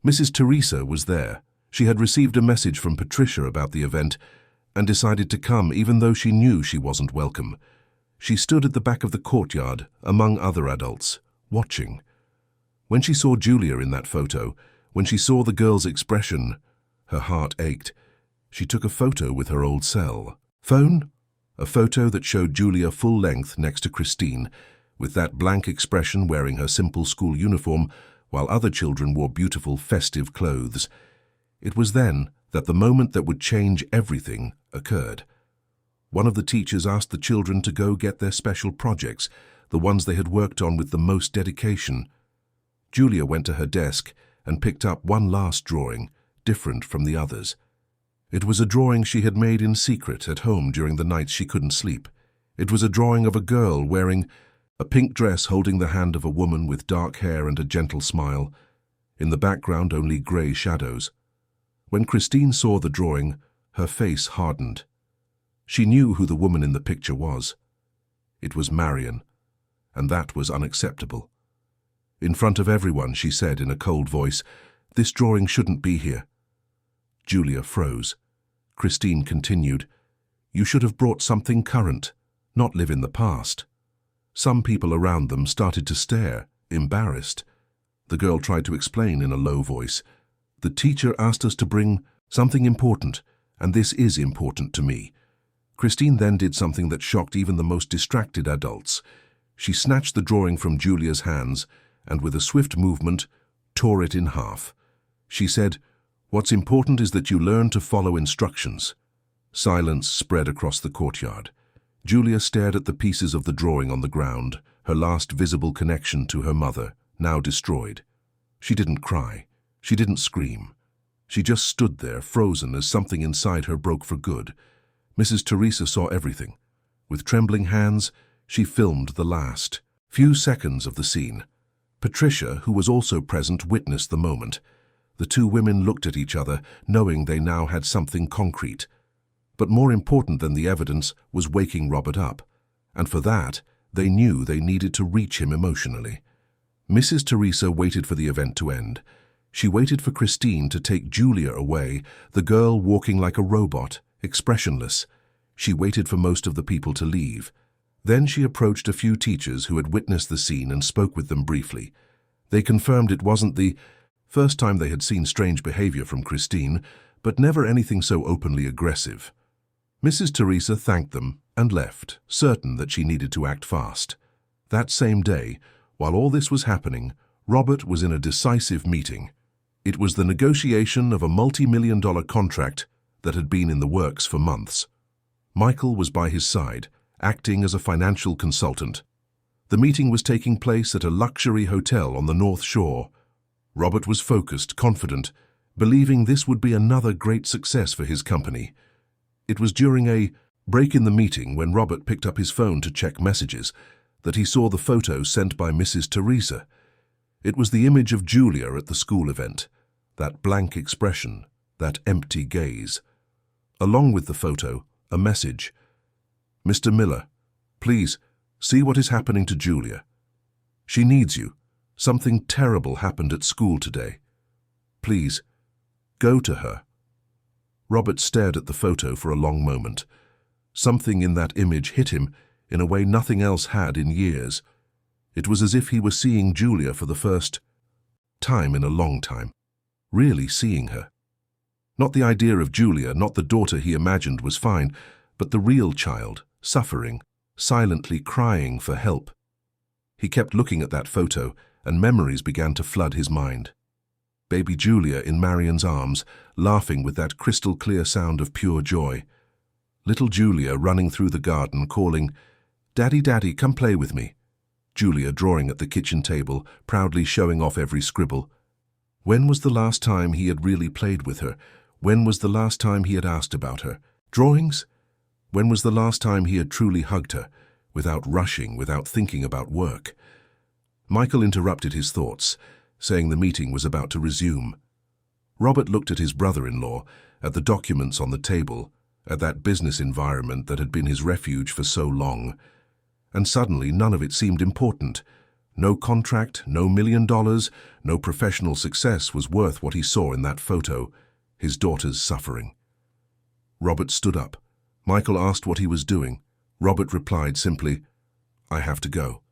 Mrs. Teresa was there. She had received a message from Patricia about the event and decided to come even though she knew she wasn't welcome. She stood at the back of the courtyard, among other adults, watching. When she saw Julia in that photo, when she saw the girl's expression, her heart ached. She took a photo with her old cell phone, a photo that showed Julia full length next to Christine, with that blank expression wearing her simple school uniform, while other children wore beautiful festive clothes. It was then that the moment that would change everything occurred. One of the teachers asked the children to go get their special projects, the ones they had worked on with the most dedication. Julia went to her desk and picked up one last drawing, different from the others. It was a drawing she had made in secret at home during the nights she couldn't sleep. It was a drawing of a girl wearing a pink dress holding the hand of a woman with dark hair and a gentle smile. In the background, only grey shadows. When Christine saw the drawing, her face hardened. She knew who the woman in the picture was. It was Marion, and that was unacceptable. In front of everyone, she said in a cold voice, "This drawing shouldn't be here." Julia froze. Christine continued, "You should have brought something current, not live in the past." Some people around them started to stare, embarrassed. The girl tried to explain in a low voice, "The teacher asked us to bring something important, and this is important to me." Christine then did something that shocked even the most distracted adults. She snatched the drawing from Julia's hands and with a swift movement tore it in half. She said, "What's important is that you learn to follow instructions." Silence spread across the courtyard. Julia stared at the pieces of the drawing on the ground, her last visible connection to her mother, now destroyed. She didn't cry. She didn't scream. She just stood there, frozen as something inside her broke for good. Mrs. Teresa saw everything. With trembling hands, she filmed the last few seconds of the scene. Patricia, who was also present, witnessed the moment. The two women looked at each other, knowing they now had something concrete. But more important than the evidence was waking Robert up. And for that, they knew they needed to reach him emotionally. Mrs. Teresa waited for the event to end. She waited for Christine to take Julia away, the girl walking like a robot, expressionless. She waited for most of the people to leave. Then she approached a few teachers who had witnessed the scene and spoke with them briefly. They confirmed it wasn't the first time they had seen strange behavior from Christine, but never anything so openly aggressive. Mrs. Teresa thanked them and left, certain that she needed to act fast. That same day, while all this was happening, Robert was in a decisive meeting. It was the negotiation of a multi-million-dollar contract that had been in the works for months. Michael was by his side, acting as a financial consultant. The meeting was taking place at a luxury hotel on the North Shore. Robert was focused, confident, believing this would be another great success for his company. It was during a break in the meeting, when Robert picked up his phone to check messages, that he saw the photo sent by Mrs. Teresa. It was the image of Julia at the school event, that blank expression, that empty gaze. Along with the photo, a message. "Mr. Miller, please, see what is happening to Julia. She needs you. Something terrible happened at school today. Please, go to her." Robert stared at the photo for a long moment. Something in that image hit him in a way nothing else had in years. It was as if he were seeing Julia for the first time in a long time, really seeing her. Not the idea of Julia, not the daughter he imagined was fine, but the real child, suffering, silently crying for help. He kept looking at that photo, and memories began to flood his mind. Baby Julia in Marion's arms, laughing with that crystal-clear sound of pure joy. Little Julia running through the garden, calling, "Daddy, Daddy, come play with me." Julia drawing at the kitchen table, proudly showing off every scribble. When was the last time he had really played with her? When was the last time he had asked about her? Drawings? When was the last time he had truly hugged her, without rushing, without thinking about work? Michael interrupted his thoughts, saying the meeting was about to resume. Robert looked at his brother-in-law, at the documents on the table, at that business environment that had been his refuge for so long. And suddenly none of it seemed important. No contract, no $1 million, no professional success was worth what he saw in that photo, his daughter's suffering. Robert stood up. Michael asked what he was doing. Robert replied simply, I have to go.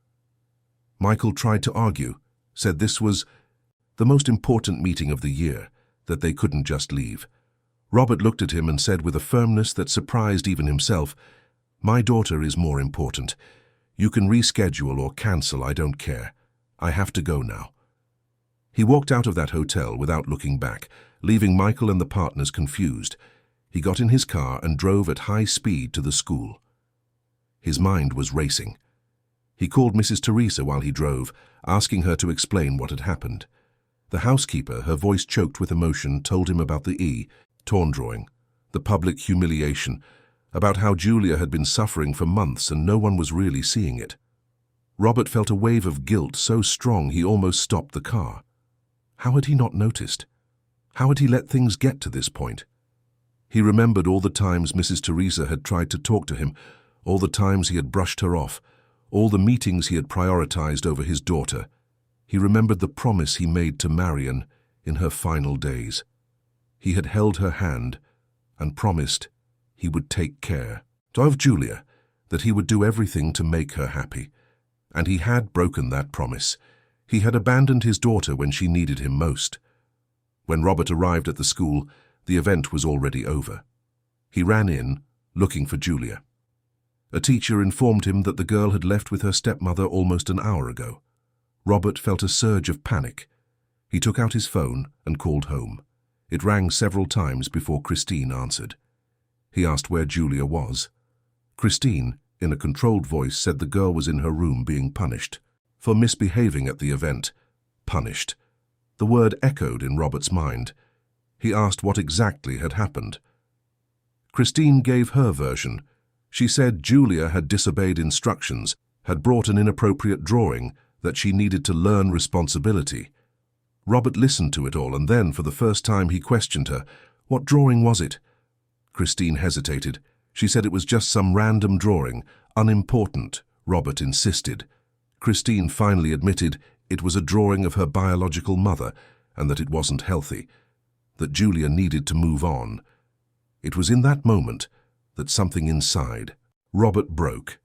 Michael tried to argue, said this was the most important meeting of the year, that they couldn't just leave. Robert looked at him and said with a firmness that surprised even himself, "My daughter is more important. You can reschedule or cancel, I don't care. I have to go now." He walked out of that hotel without looking back, leaving Michael and the partners confused. He got in his car and drove at high speed to the school. His mind was racing. He called Mrs. Teresa while he drove, asking her to explain what had happened. The housekeeper, her voice choked with emotion, told him about the torn drawing, the public humiliation, about how Julia had been suffering for months and no one was really seeing it. Robert felt a wave of guilt so strong he almost stopped the car. How had he not noticed? How had he let things get to this point? He remembered all the times Mrs. Teresa had tried to talk to him, all the times he had brushed her off, all the meetings he had prioritized over his daughter. He remembered the promise he made to Marion in her final days. He had held her hand and promised he would take care of Julia, that he would do everything to make her happy. And he had broken that promise. He had abandoned his daughter when she needed him most. When Robert arrived at the school, the event was already over. He ran in, looking for Julia. A teacher informed him that the girl had left with her stepmother almost an hour ago. Robert felt a surge of panic. He took out his phone and called home. It rang several times before Christine answered. He asked where Julia was. Christine, in a controlled voice, said the girl was in her room being punished for misbehaving at the event. Punished. The word echoed in Robert's mind. He asked what exactly had happened. Christine gave her version. She said Julia had disobeyed instructions, had brought an inappropriate drawing, that she needed to learn responsibility. Robert listened to it all, and then, for the first time, he questioned her. What drawing was it? Christine hesitated. She said it was just some random drawing, unimportant, Robert insisted. Christine finally admitted it was a drawing of her biological mother, and that it wasn't healthy, that Julia needed to move on. It was in that moment that something inside Robert broke.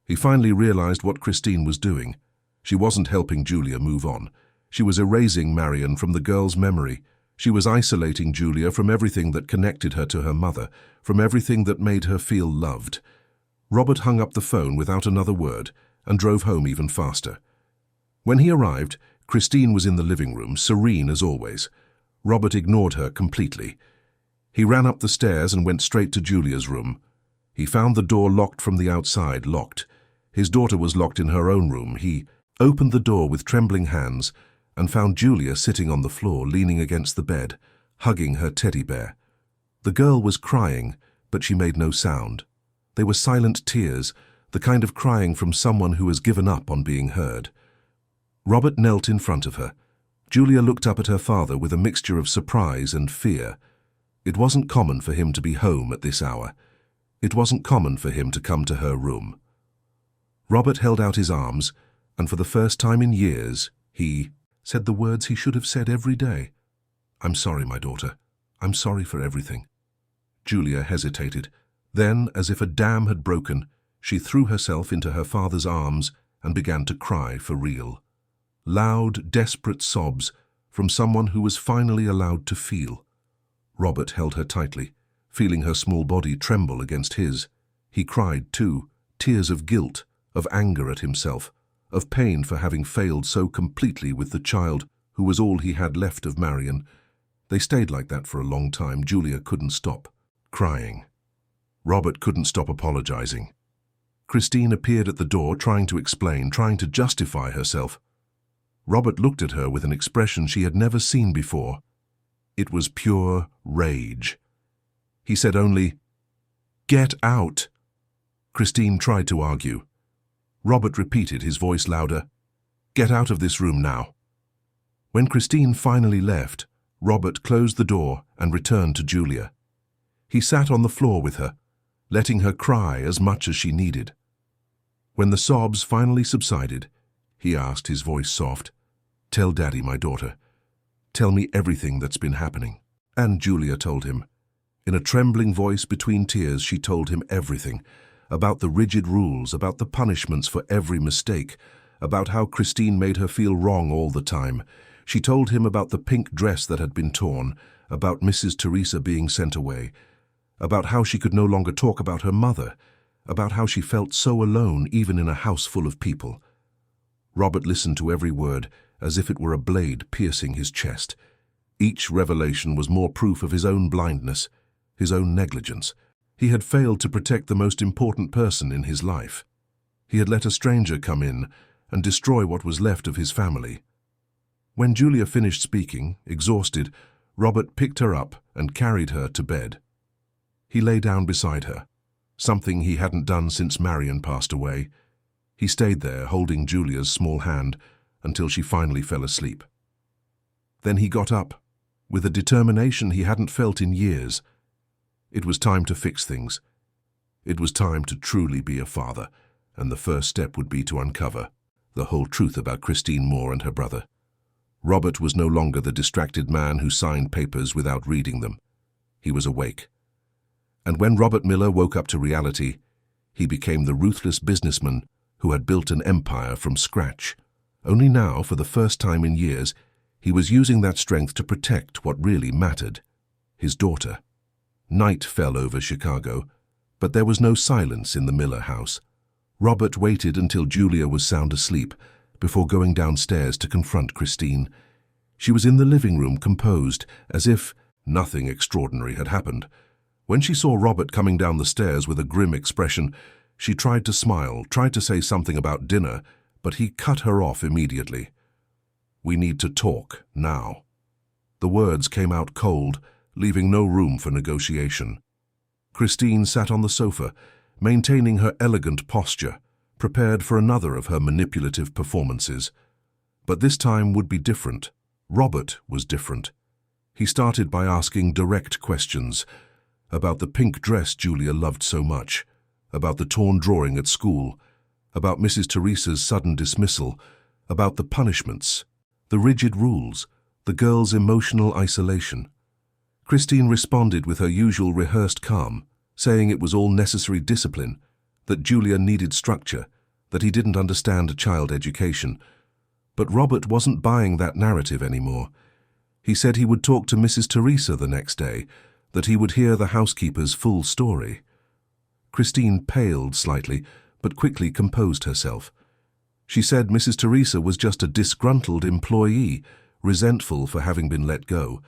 He finally realized what Christine was doing. She wasn't helping Julia move on. She was erasing Marion from the girl's memory. She was isolating Julia from everything that connected her to her mother, from everything that made her feel loved. Robert hung up the phone without another word and drove home even faster. When he arrived, Christine was in the living room, serene as always. Robert ignored her completely. He ran up the stairs and went straight to Julia's room. He found the door locked from the outside, locked. His daughter was locked in her own room. He opened the door with trembling hands and found Julia sitting on the floor, leaning against the bed, hugging her teddy bear. The girl was crying, but she made no sound. They were silent tears, the kind of crying from someone who has given up on being heard. Robert knelt in front of her. Julia looked up at her father with a mixture of surprise and fear. It wasn't common for him to be home at this hour. It wasn't common for him to come to her room. Robert held out his arms, and for the first time in years, he said the words he should have said every day. "I'm sorry, my daughter. I'm sorry for everything." Julia hesitated. Then, as if a dam had broken, she threw herself into her father's arms and began to cry for real. Loud, desperate sobs from someone who was finally allowed to feel. Robert held her tightly, feeling her small body tremble against his. He cried too, tears of guilt, of anger at himself, of pain for having failed so completely with the child who was all he had left of Marion. They stayed like that for a long time. Julia couldn't stop crying. Robert couldn't stop apologizing. Christine appeared at the door, trying to explain, trying to justify herself. Robert looked at her with an expression she had never seen before. It was pure rage. He said only, "Get out." Christine tried to argue. Robert repeated, his voice louder, "Get out of this room now." When Christine finally left, Robert closed the door and returned to Julia. He sat on the floor with her, letting her cry as much as she needed. When the sobs finally subsided, he asked, his voice soft, "Tell Daddy, my daughter. Tell me everything that's been happening." And Julia told him. In a trembling voice between tears, she told him everything, about the rigid rules, about the punishments for every mistake, about how Christine made her feel wrong all the time. She told him about the pink dress that had been torn, about Mrs. Teresa being sent away, about how she could no longer talk about her mother, about how she felt so alone even in a house full of people. Robert listened to every word as if it were a blade piercing his chest. Each revelation was more proof of his own blindness, his own negligence. He had failed to protect the most important person in his life. He had let a stranger come in and destroy what was left of his family. When Julia finished speaking, exhausted, Robert picked her up and carried her to bed. He lay down beside her, something he hadn't done since Marion passed away. He stayed there, holding Julia's small hand, until she finally fell asleep. Then he got up, with a determination he hadn't felt in years. It was time to fix things. It was time to truly be a father, and the first step would be to uncover the whole truth about Christine Moore and her brother. Robert was no longer the distracted man who signed papers without reading them. He was awake. And when Robert Miller woke up to reality, he became the ruthless businessman who had built an empire from scratch. Only now, for the first time in years, he was using that strength to protect what really mattered: his daughter. Night fell over Chicago, but there was no silence in the Miller house. Robert waited until Julia was sound asleep before going downstairs to confront Christine. She was in the living room, composed, as if nothing extraordinary had happened. When she saw Robert coming down the stairs with a grim expression, she tried to smile, tried to say something about dinner, but he cut her off immediately. "We need to talk, now." The words came out cold, leaving no room for negotiation. Christine sat on the sofa, maintaining her elegant posture, prepared for another of her manipulative performances. But this time would be different. Robert was different. He started by asking direct questions about the pink dress Julia loved so much, about the torn drawing at school, about Mrs. Teresa's sudden dismissal, about the punishments, the rigid rules, the girl's emotional isolation. Christine responded with her usual rehearsed calm, saying it was all necessary discipline, that Julia needed structure, that he didn't understand child education. But Robert wasn't buying that narrative anymore. He said he would talk to Mrs. Teresa the next day, that he would hear the housekeeper's full story. Christine paled slightly, but quickly composed herself. She said Mrs. Teresa was just a disgruntled employee, resentful for having been let go.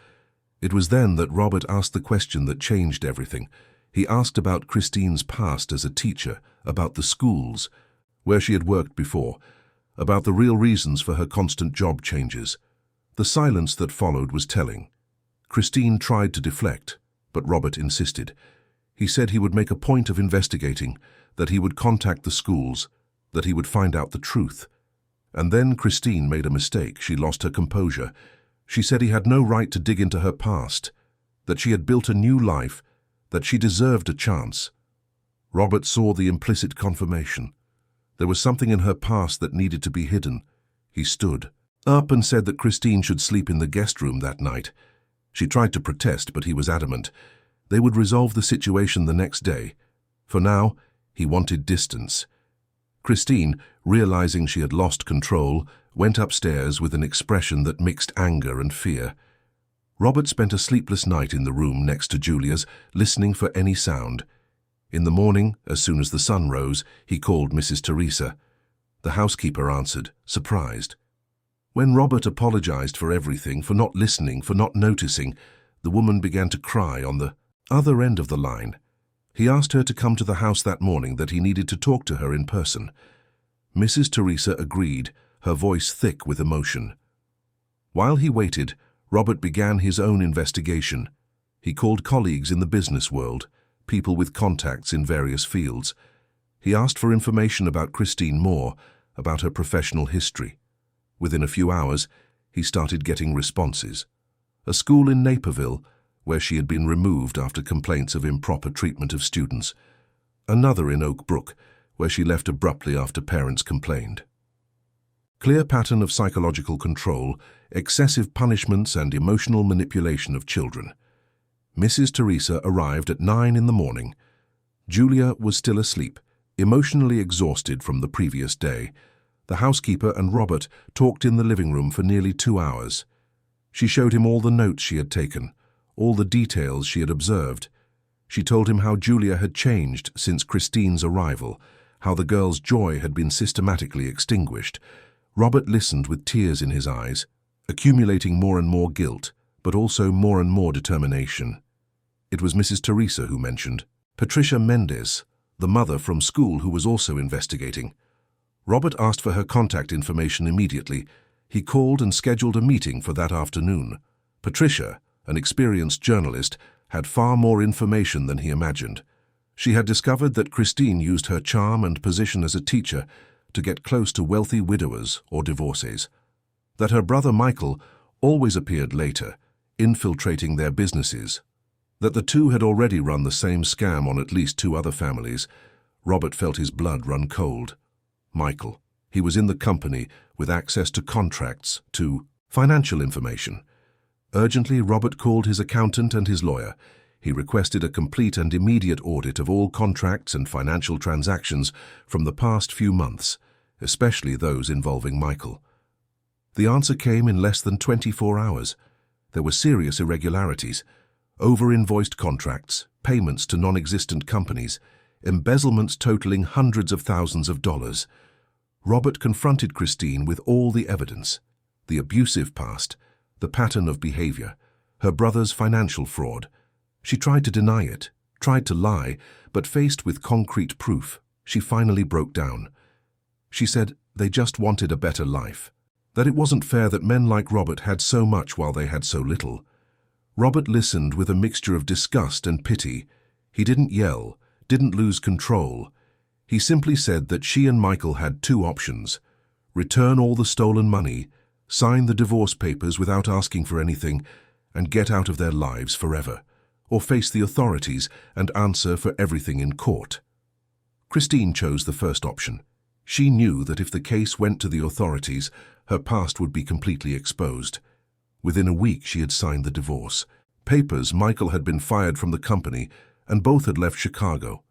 It was then that Robert asked the question that changed everything. He asked about Christine's past as a teacher, about the schools, where she had worked before, about the real reasons for her constant job changes. The silence that followed was telling. Christine tried to deflect, but Robert insisted. He said he would make a point of investigating, that he would contact the schools, that he would find out the truth. And then Christine made a mistake. She lost her composure. She said he had no right to dig into her past, that she had built a new life, that she deserved a chance. Robert saw the implicit confirmation. There was something in her past that needed to be hidden. He stood up and said that Christine should sleep in the guest room that night. She tried to protest, but he was adamant. They would resolve the situation the next day. For now, he wanted distance. Christine, realizing she had lost control, went upstairs with an expression that mixed anger and fear. Robert spent a sleepless night in the room next to Julia's, listening for any sound. In the morning, as soon as the sun rose, he called Mrs. Teresa. The housekeeper answered, surprised. When Robert apologized for everything, for not listening, for not noticing, the woman began to cry on the other end of the line. He asked her to come to the house that morning, that he needed to talk to her in person. Mrs. Teresa agreed, her voice thick with emotion. While he waited, Robert began his own investigation. He called colleagues in the business world, people with contacts in various fields. He asked for information about Christine Moore, about her professional history. Within a few hours, he started getting responses. A school in Naperville, where she had been removed after complaints of improper treatment of students. Another in Oak Brook, where she left abruptly after parents complained. Clear pattern of psychological control, excessive punishments and emotional manipulation of children. Mrs. Teresa arrived at 9 in the morning. Julia was still asleep, emotionally exhausted from the previous day. The housekeeper and Robert talked in the living room for nearly 2 hours. She showed him all the notes she had taken, all the details she had observed. She told him how Julia had changed since Christine's arrival, how the girl's joy had been systematically extinguished. Robert listened with tears in his eyes, accumulating more and more guilt, but also more and more determination. It was Mrs. Teresa who mentioned Patricia Mendes, the mother from school who was also investigating. Robert asked for her contact information immediately. He called and scheduled a meeting for that afternoon. Patricia, an experienced journalist, had far more information than he imagined. She had discovered that Christine used her charm and position as a teacher to get close to wealthy widowers or divorcees. That her brother Michael always appeared later, infiltrating their businesses. That the two had already run the same scam on at least 2 other families. Robert felt his blood run cold. Michael. He was in the company with access to contracts, to financial information. Urgently, Robert called his accountant and his lawyer. He requested a complete and immediate audit of all contracts and financial transactions from the past few months, especially those involving Michael. The answer came in less than 24 hours. There were serious irregularities, over-invoiced contracts, payments to non-existent companies, embezzlements totaling hundreds of thousands of dollars. Robert confronted Christine with all the evidence: the abusive past, the pattern of behavior, her brother's financial fraud. She tried to deny it, tried to lie, but faced with concrete proof, she finally broke down. She said they just wanted a better life, that it wasn't fair that men like Robert had so much while they had so little. Robert listened with a mixture of disgust and pity. He didn't yell, didn't lose control. He simply said that she and Michael had 2 options: return all the stolen money, sign the divorce papers without asking for anything, and get out of their lives forever, or face the authorities and answer for everything in court. Christine chose the first option. She knew that if the case went to the authorities, her past would be completely exposed. Within a week, she had signed the divorce papers. Michael had been fired from the company, and both had left Chicago.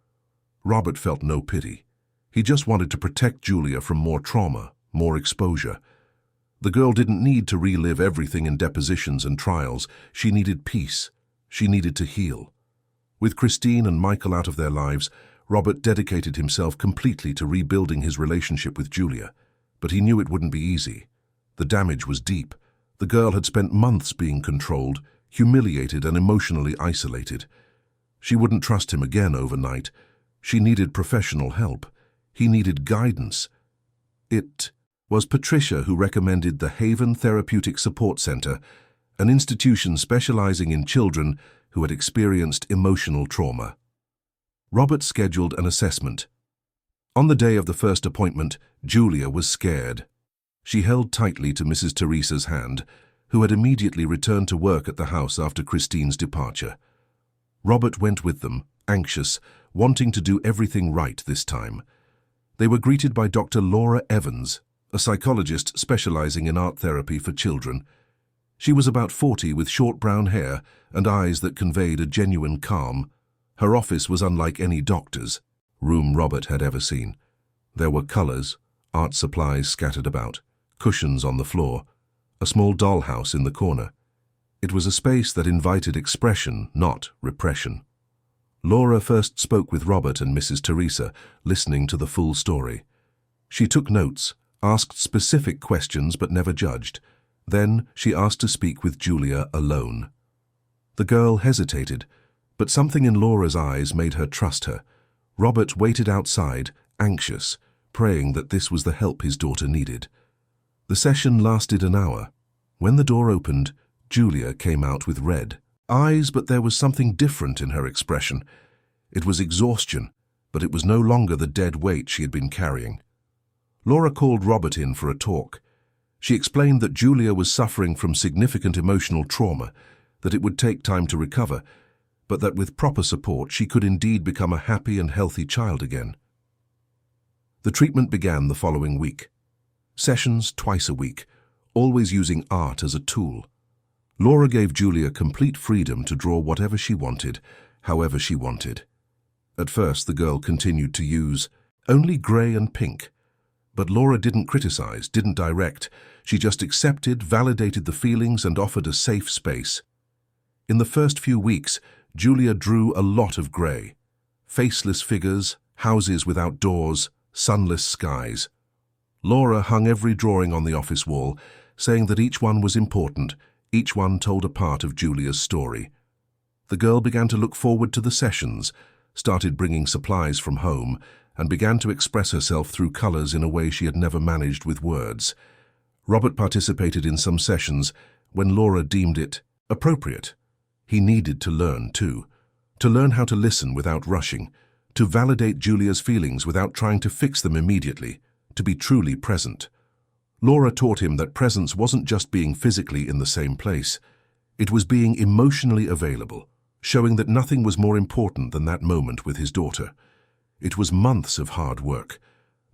Robert felt no pity. He just wanted to protect Julia from more trauma, more exposure. The girl didn't need to relive everything in depositions and trials. She needed peace. She needed to heal. With Christine and Michael out of their lives, Robert dedicated himself completely to rebuilding his relationship with Julia. But he knew it wouldn't be easy. The damage was deep. The girl had spent months being controlled, humiliated and emotionally isolated. She wouldn't trust him again overnight. She needed professional help. He needed guidance. It was Patricia who recommended the Haven Therapeutic Support Center, an institution specializing in children who had experienced emotional trauma. Robert scheduled an assessment. On the day of the first appointment, Julia was scared. She held tightly to Mrs. Teresa's hand, who had immediately returned to work at the house after Christine's departure. Robert went with them, anxious, wanting to do everything right this time. They were greeted by Dr. Laura Evans, a psychologist specializing in art therapy for children. She was about 40 with short brown hair and eyes that conveyed a genuine calm. Her office was unlike any doctor's room Robert had ever seen. There were colors, art supplies scattered about, cushions on the floor, a small dollhouse in the corner. It was a space that invited expression, not repression. Laura first spoke with Robert and Mrs. Teresa, listening to the full story. She took notes, asked specific questions but never judged. Then she asked to speak with Julia alone. The girl hesitated, but something in Laura's eyes made her trust her. Robert waited outside, anxious, praying that this was the help his daughter needed. The session lasted an hour. When the door opened, Julia came out with red eyes, but there was something different in her expression. It was exhaustion, but it was no longer the dead weight she had been carrying. Laura called Robert in for a talk. She explained that Julia was suffering from significant emotional trauma, that it would take time to recover, but that with proper support she could indeed become a happy and healthy child again. The treatment began the following week. Sessions twice a week, always using art as a tool. Laura gave Julia complete freedom to draw whatever she wanted, however she wanted. At first, the girl continued to use only grey and pink. But Laura didn't criticize, didn't direct. She just accepted, validated the feelings and offered a safe space. In the first few weeks, Julia drew a lot of grey. Faceless figures, houses without doors, sunless skies. Laura hung every drawing on the office wall, saying that each one was important, each one told a part of Julia's story. The girl began to look forward to the sessions, started bringing supplies from home, and began to express herself through colours in a way she had never managed with words. Robert participated in some sessions when Laura deemed it appropriate. He needed to learn, too. To learn how to listen without rushing, to validate Julia's feelings without trying to fix them immediately, to be truly present. Laura taught him that presence wasn't just being physically in the same place. It was being emotionally available, showing that nothing was more important than that moment with his daughter. It was months of hard work.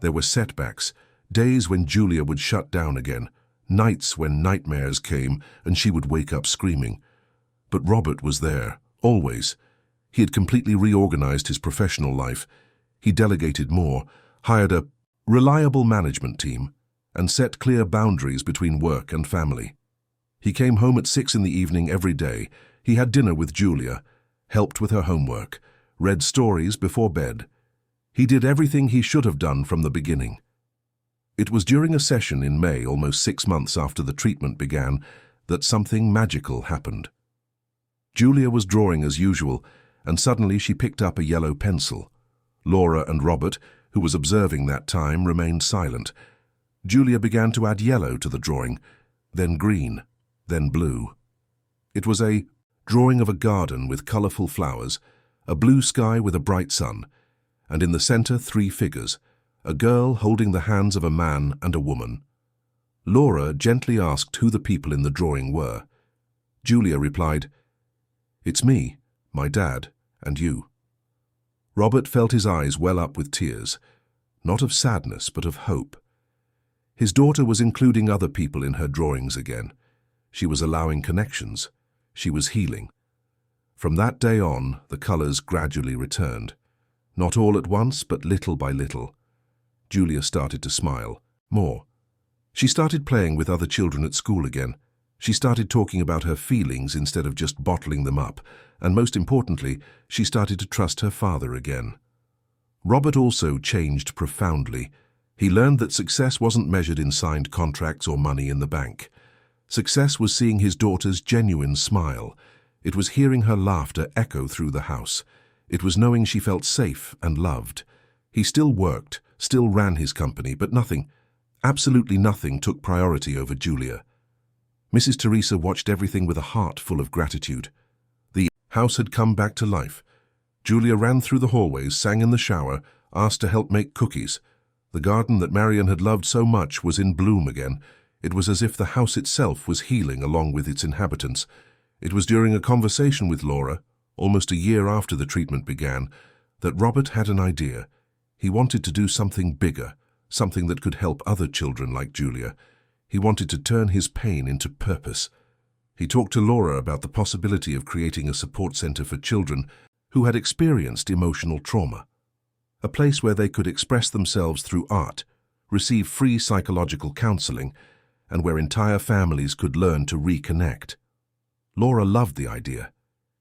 There were setbacks, days when Julia would shut down again, nights when nightmares came and she would wake up screaming. But Robert was there, always. He had completely reorganized his professional life. He delegated more, hired a reliable management team, and set clear boundaries between work and family. He came home at 6 in the evening every day. He had dinner with Julia, helped with her homework, read stories before bed. He did everything he should have done from the beginning. It was during a session in May, almost 6 months after the treatment began, that something magical happened. Julia was drawing as usual, and suddenly she picked up a yellow pencil. Laura and Robert, who was observing that time, remained silent. Julia began to add yellow to the drawing, then green, then blue. It was a drawing of a garden with colourful flowers, a blue sky with a bright sun, and in the centre 3 figures, a girl holding the hands of a man and a woman. Laura gently asked who the people in the drawing were. Julia replied, "It's me, my dad, and you." Robert felt his eyes well up with tears, not of sadness but of hope. His daughter was including other people in her drawings again. She was allowing connections. She was healing. From that day on, the colours gradually returned. Not all at once, but little by little. Julia started to smile, more. She started playing with other children at school again. She started talking about her feelings instead of just bottling them up, and most importantly, she started to trust her father again. Robert also changed profoundly. He learned that success wasn't measured in signed contracts or money in the bank. Success was seeing his daughter's genuine smile. It was hearing her laughter echo through the house. It was knowing she felt safe and loved. He still worked, still ran his company, but nothing, absolutely nothing, took priority over Julia. Mrs. Teresa watched everything with a heart full of gratitude. The house had come back to life. Julia ran through the hallways, sang in the shower, asked to help make cookies. The garden that Marion had loved so much was in bloom again. It was as if the house itself was healing along with its inhabitants. It was during a conversation with Laura, almost a year after the treatment began, that Robert had an idea. He wanted to do something bigger, something that could help other children like Julia. He wanted to turn his pain into purpose. He talked to Laura about the possibility of creating a support centre for children who had experienced emotional trauma. A place where they could express themselves through art, receive free psychological counselling, and where entire families could learn to reconnect. Laura loved the idea.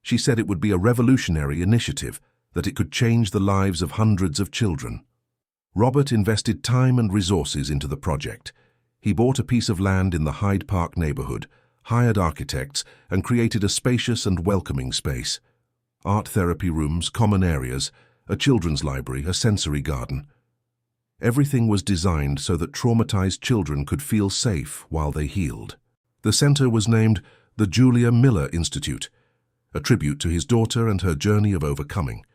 She said it would be a revolutionary initiative, that it could change the lives of hundreds of children. Robert invested time and resources into the project. He bought a piece of land in the Hyde Park neighbourhood, hired architects, and created a spacious and welcoming space. Art therapy rooms, common areas, a children's library, a sensory garden. Everything was designed so that traumatized children could feel safe while they healed. The centre was named the Julia Miller Institute, a tribute to his daughter and her journey of overcoming.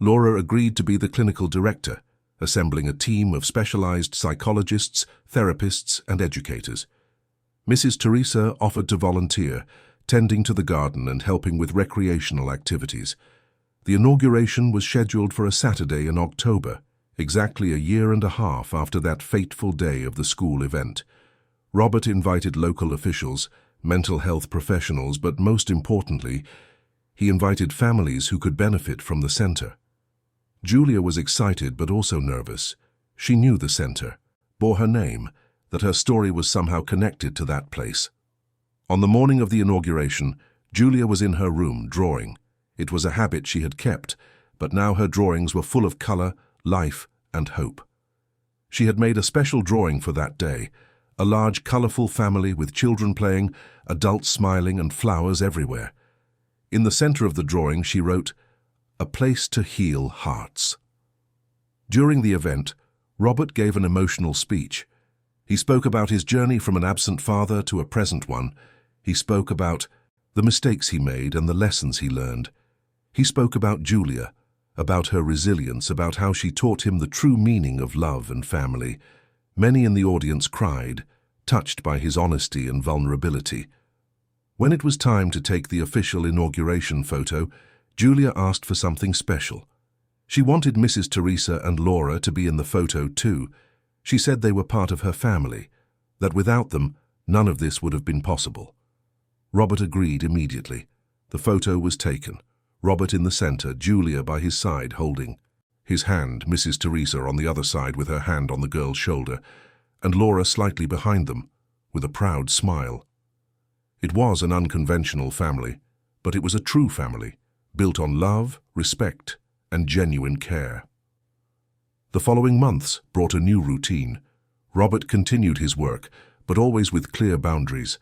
Laura agreed to be the clinical director, assembling a team of specialized psychologists, therapists, and educators. Mrs. Teresa offered to volunteer, tending to the garden and helping with recreational activities. The inauguration was scheduled for a Saturday in October, exactly a year and a half after that fateful day of the school event. Robert invited local officials, mental health professionals, but most importantly, he invited families who could benefit from the centre. Julia was excited but also nervous. She knew the center, bore her name, that her story was somehow connected to that place. On the morning of the inauguration, Julia was in her room drawing. It was a habit she had kept, but now her drawings were full of color, life, and hope. She had made a special drawing for that day, a large, colorful family with children playing, adults smiling, and flowers everywhere. In the center of the drawing, she wrote, "A place to heal hearts." During the event, Robert gave an emotional speech. He spoke about his journey from an absent father to a present one. He spoke about the mistakes he made and the lessons he learned. He spoke about Julia, about her resilience, about how she taught him the true meaning of love and family. Many in the audience cried, touched by his honesty and vulnerability. When it was time to take the official inauguration photo, Julia asked for something special. She wanted Mrs. Teresa and Laura to be in the photo too. She said they were part of her family, that without them, none of this would have been possible. Robert agreed immediately. The photo was taken. Robert in the center, Julia by his side holding his hand, Mrs. Teresa on the other side with her hand on the girl's shoulder, and Laura slightly behind them, with a proud smile. It was an unconventional family, but it was a true family, built on love, respect, and genuine care. The following months brought a new routine. Robert continued his work, but always with clear boundaries.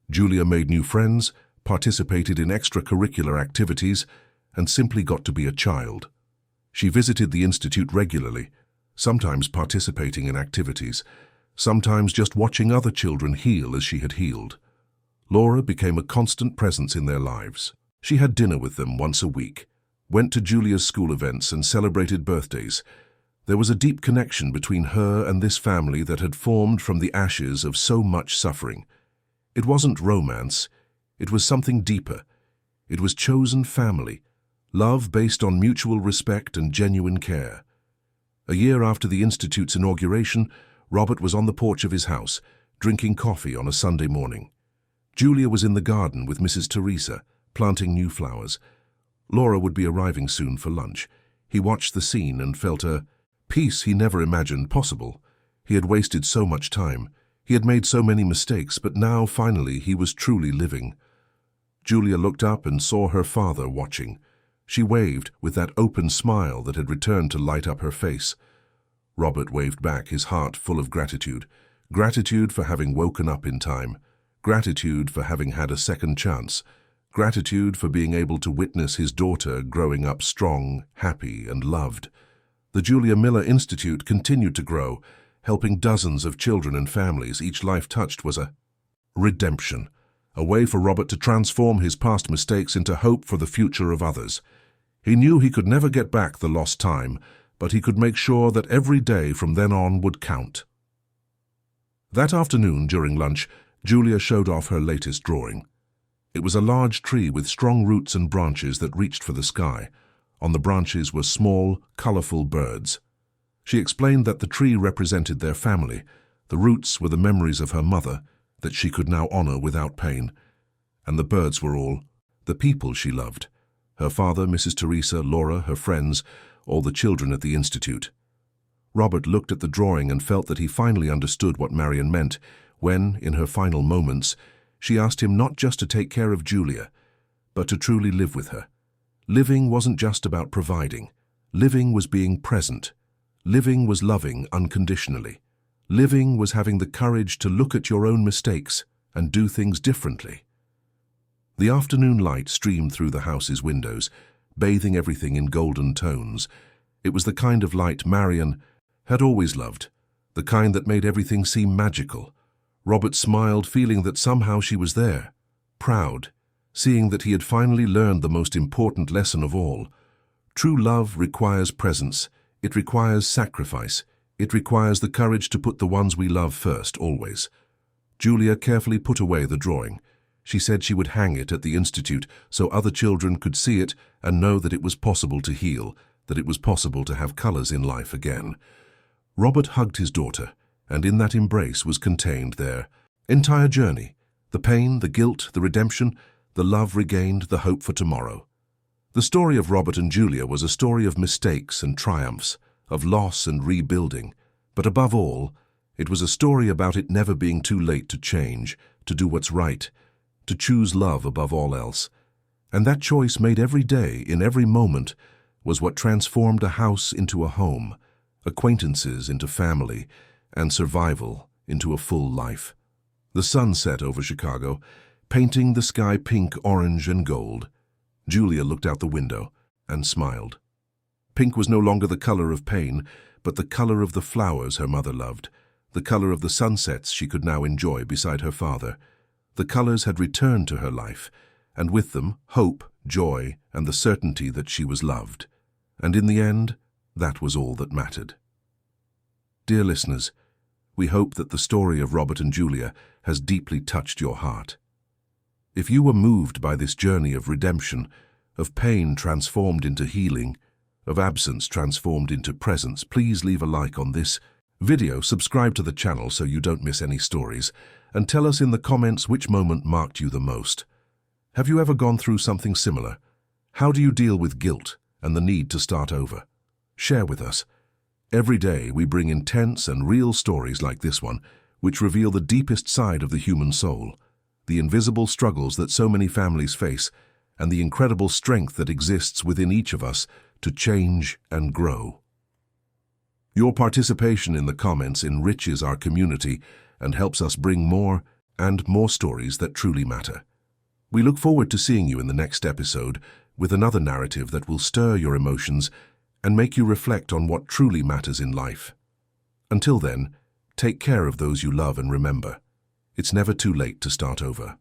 Julia made new friends, participated in extracurricular activities, and simply got to be a child. She visited the institute regularly, sometimes participating in activities, sometimes just watching other children heal as she had healed. Laura became a constant presence in their lives. She had dinner with them once a week, went to Julia's school events and celebrated birthdays. There was a deep connection between her and this family that had formed from the ashes of so much suffering. It wasn't romance, it was something deeper. It was chosen family, love based on mutual respect and genuine care. A year after the Institute's inauguration, Robert was on the porch of his house, drinking coffee on a Sunday morning. Julia was in the garden with Mrs. Teresa, planting new flowers. Laura would be arriving soon for lunch. He watched the scene and felt a peace he never imagined possible. He had wasted so much time. He had made so many mistakes, but now, finally, he was truly living. Julia looked up and saw her father watching. She waved with that open smile that had returned to light up her face. Robert waved back, his heart full of gratitude. Gratitude for having woken up in time. Gratitude for having had a second chance. Gratitude for being able to witness his daughter growing up strong, happy, and loved. The Julia Miller Institute continued to grow, helping dozens of children and families. Each life touched was a redemption, a way for Robert to transform his past mistakes into hope for the future of others. He knew he could never get back the lost time, but he could make sure that every day from then on would count. That afternoon, during lunch, Julia showed off her latest drawing. It was a large tree with strong roots and branches that reached for the sky. On the branches were small, colorful birds. She explained that the tree represented their family. The roots were the memories of her mother, that she could now honor without pain. And the birds were all the people she loved. Her father, Mrs. Teresa, Laura, her friends, all the children at the Institute. Robert looked at the drawing and felt that he finally understood what Marion meant when, in her final moments, she asked him not just to take care of Julia, but to truly live with her. Living wasn't just about providing. Living was being present. Living was loving unconditionally. Living was having the courage to look at your own mistakes and do things differently. The afternoon light streamed through the house's windows, bathing everything in golden tones. It was the kind of light Marion had always loved, the kind that made everything seem magical. Robert smiled, feeling that somehow she was there, proud, seeing that he had finally learned the most important lesson of all. True love requires presence, it requires sacrifice, it requires the courage to put the ones we love first, always. Julia carefully put away the drawing. She said she would hang it at the Institute so other children could see it and know that it was possible to heal, that it was possible to have colors in life again. Robert hugged his daughter, and in that embrace was contained their entire journey, the pain, the guilt, the redemption, the love regained, the hope for tomorrow. The story of Robert and Julia was a story of mistakes and triumphs, of loss and rebuilding, but above all, it was a story about it never being too late to change, to do what's right, to choose love above all else. And that choice made every day, in every moment, was what transformed a house into a home, acquaintances into family, and survival into a full life. The sun set over Chicago, painting the sky pink, orange, and gold. Julia looked out the window and smiled. Pink was no longer the color of pain, but the color of the flowers her mother loved, the color of the sunsets she could now enjoy beside her father. The colors had returned to her life, and with them hope, joy, and the certainty that she was loved. And in the end, that was all that mattered. Dear listeners, we hope that the story of Robert and Julia has deeply touched your heart. If you were moved by this journey of redemption, of pain transformed into healing, of absence transformed into presence, please leave a like on this video, subscribe to the channel so you don't miss any stories, and tell us in the comments which moment marked you the most. Have you ever gone through something similar? How do you deal with guilt and the need to start over? Share with us. Every day we bring intense and real stories like this one, which reveal the deepest side of the human soul, the invisible struggles that so many families face, and the incredible strength that exists within each of us to change and grow. Your participation in the comments enriches our community and helps us bring more and more stories that truly matter. We look forward to seeing you in the next episode with another narrative that will stir your emotions and make you reflect on what truly matters in life. Until then, take care of those you love and remember, it's never too late to start over.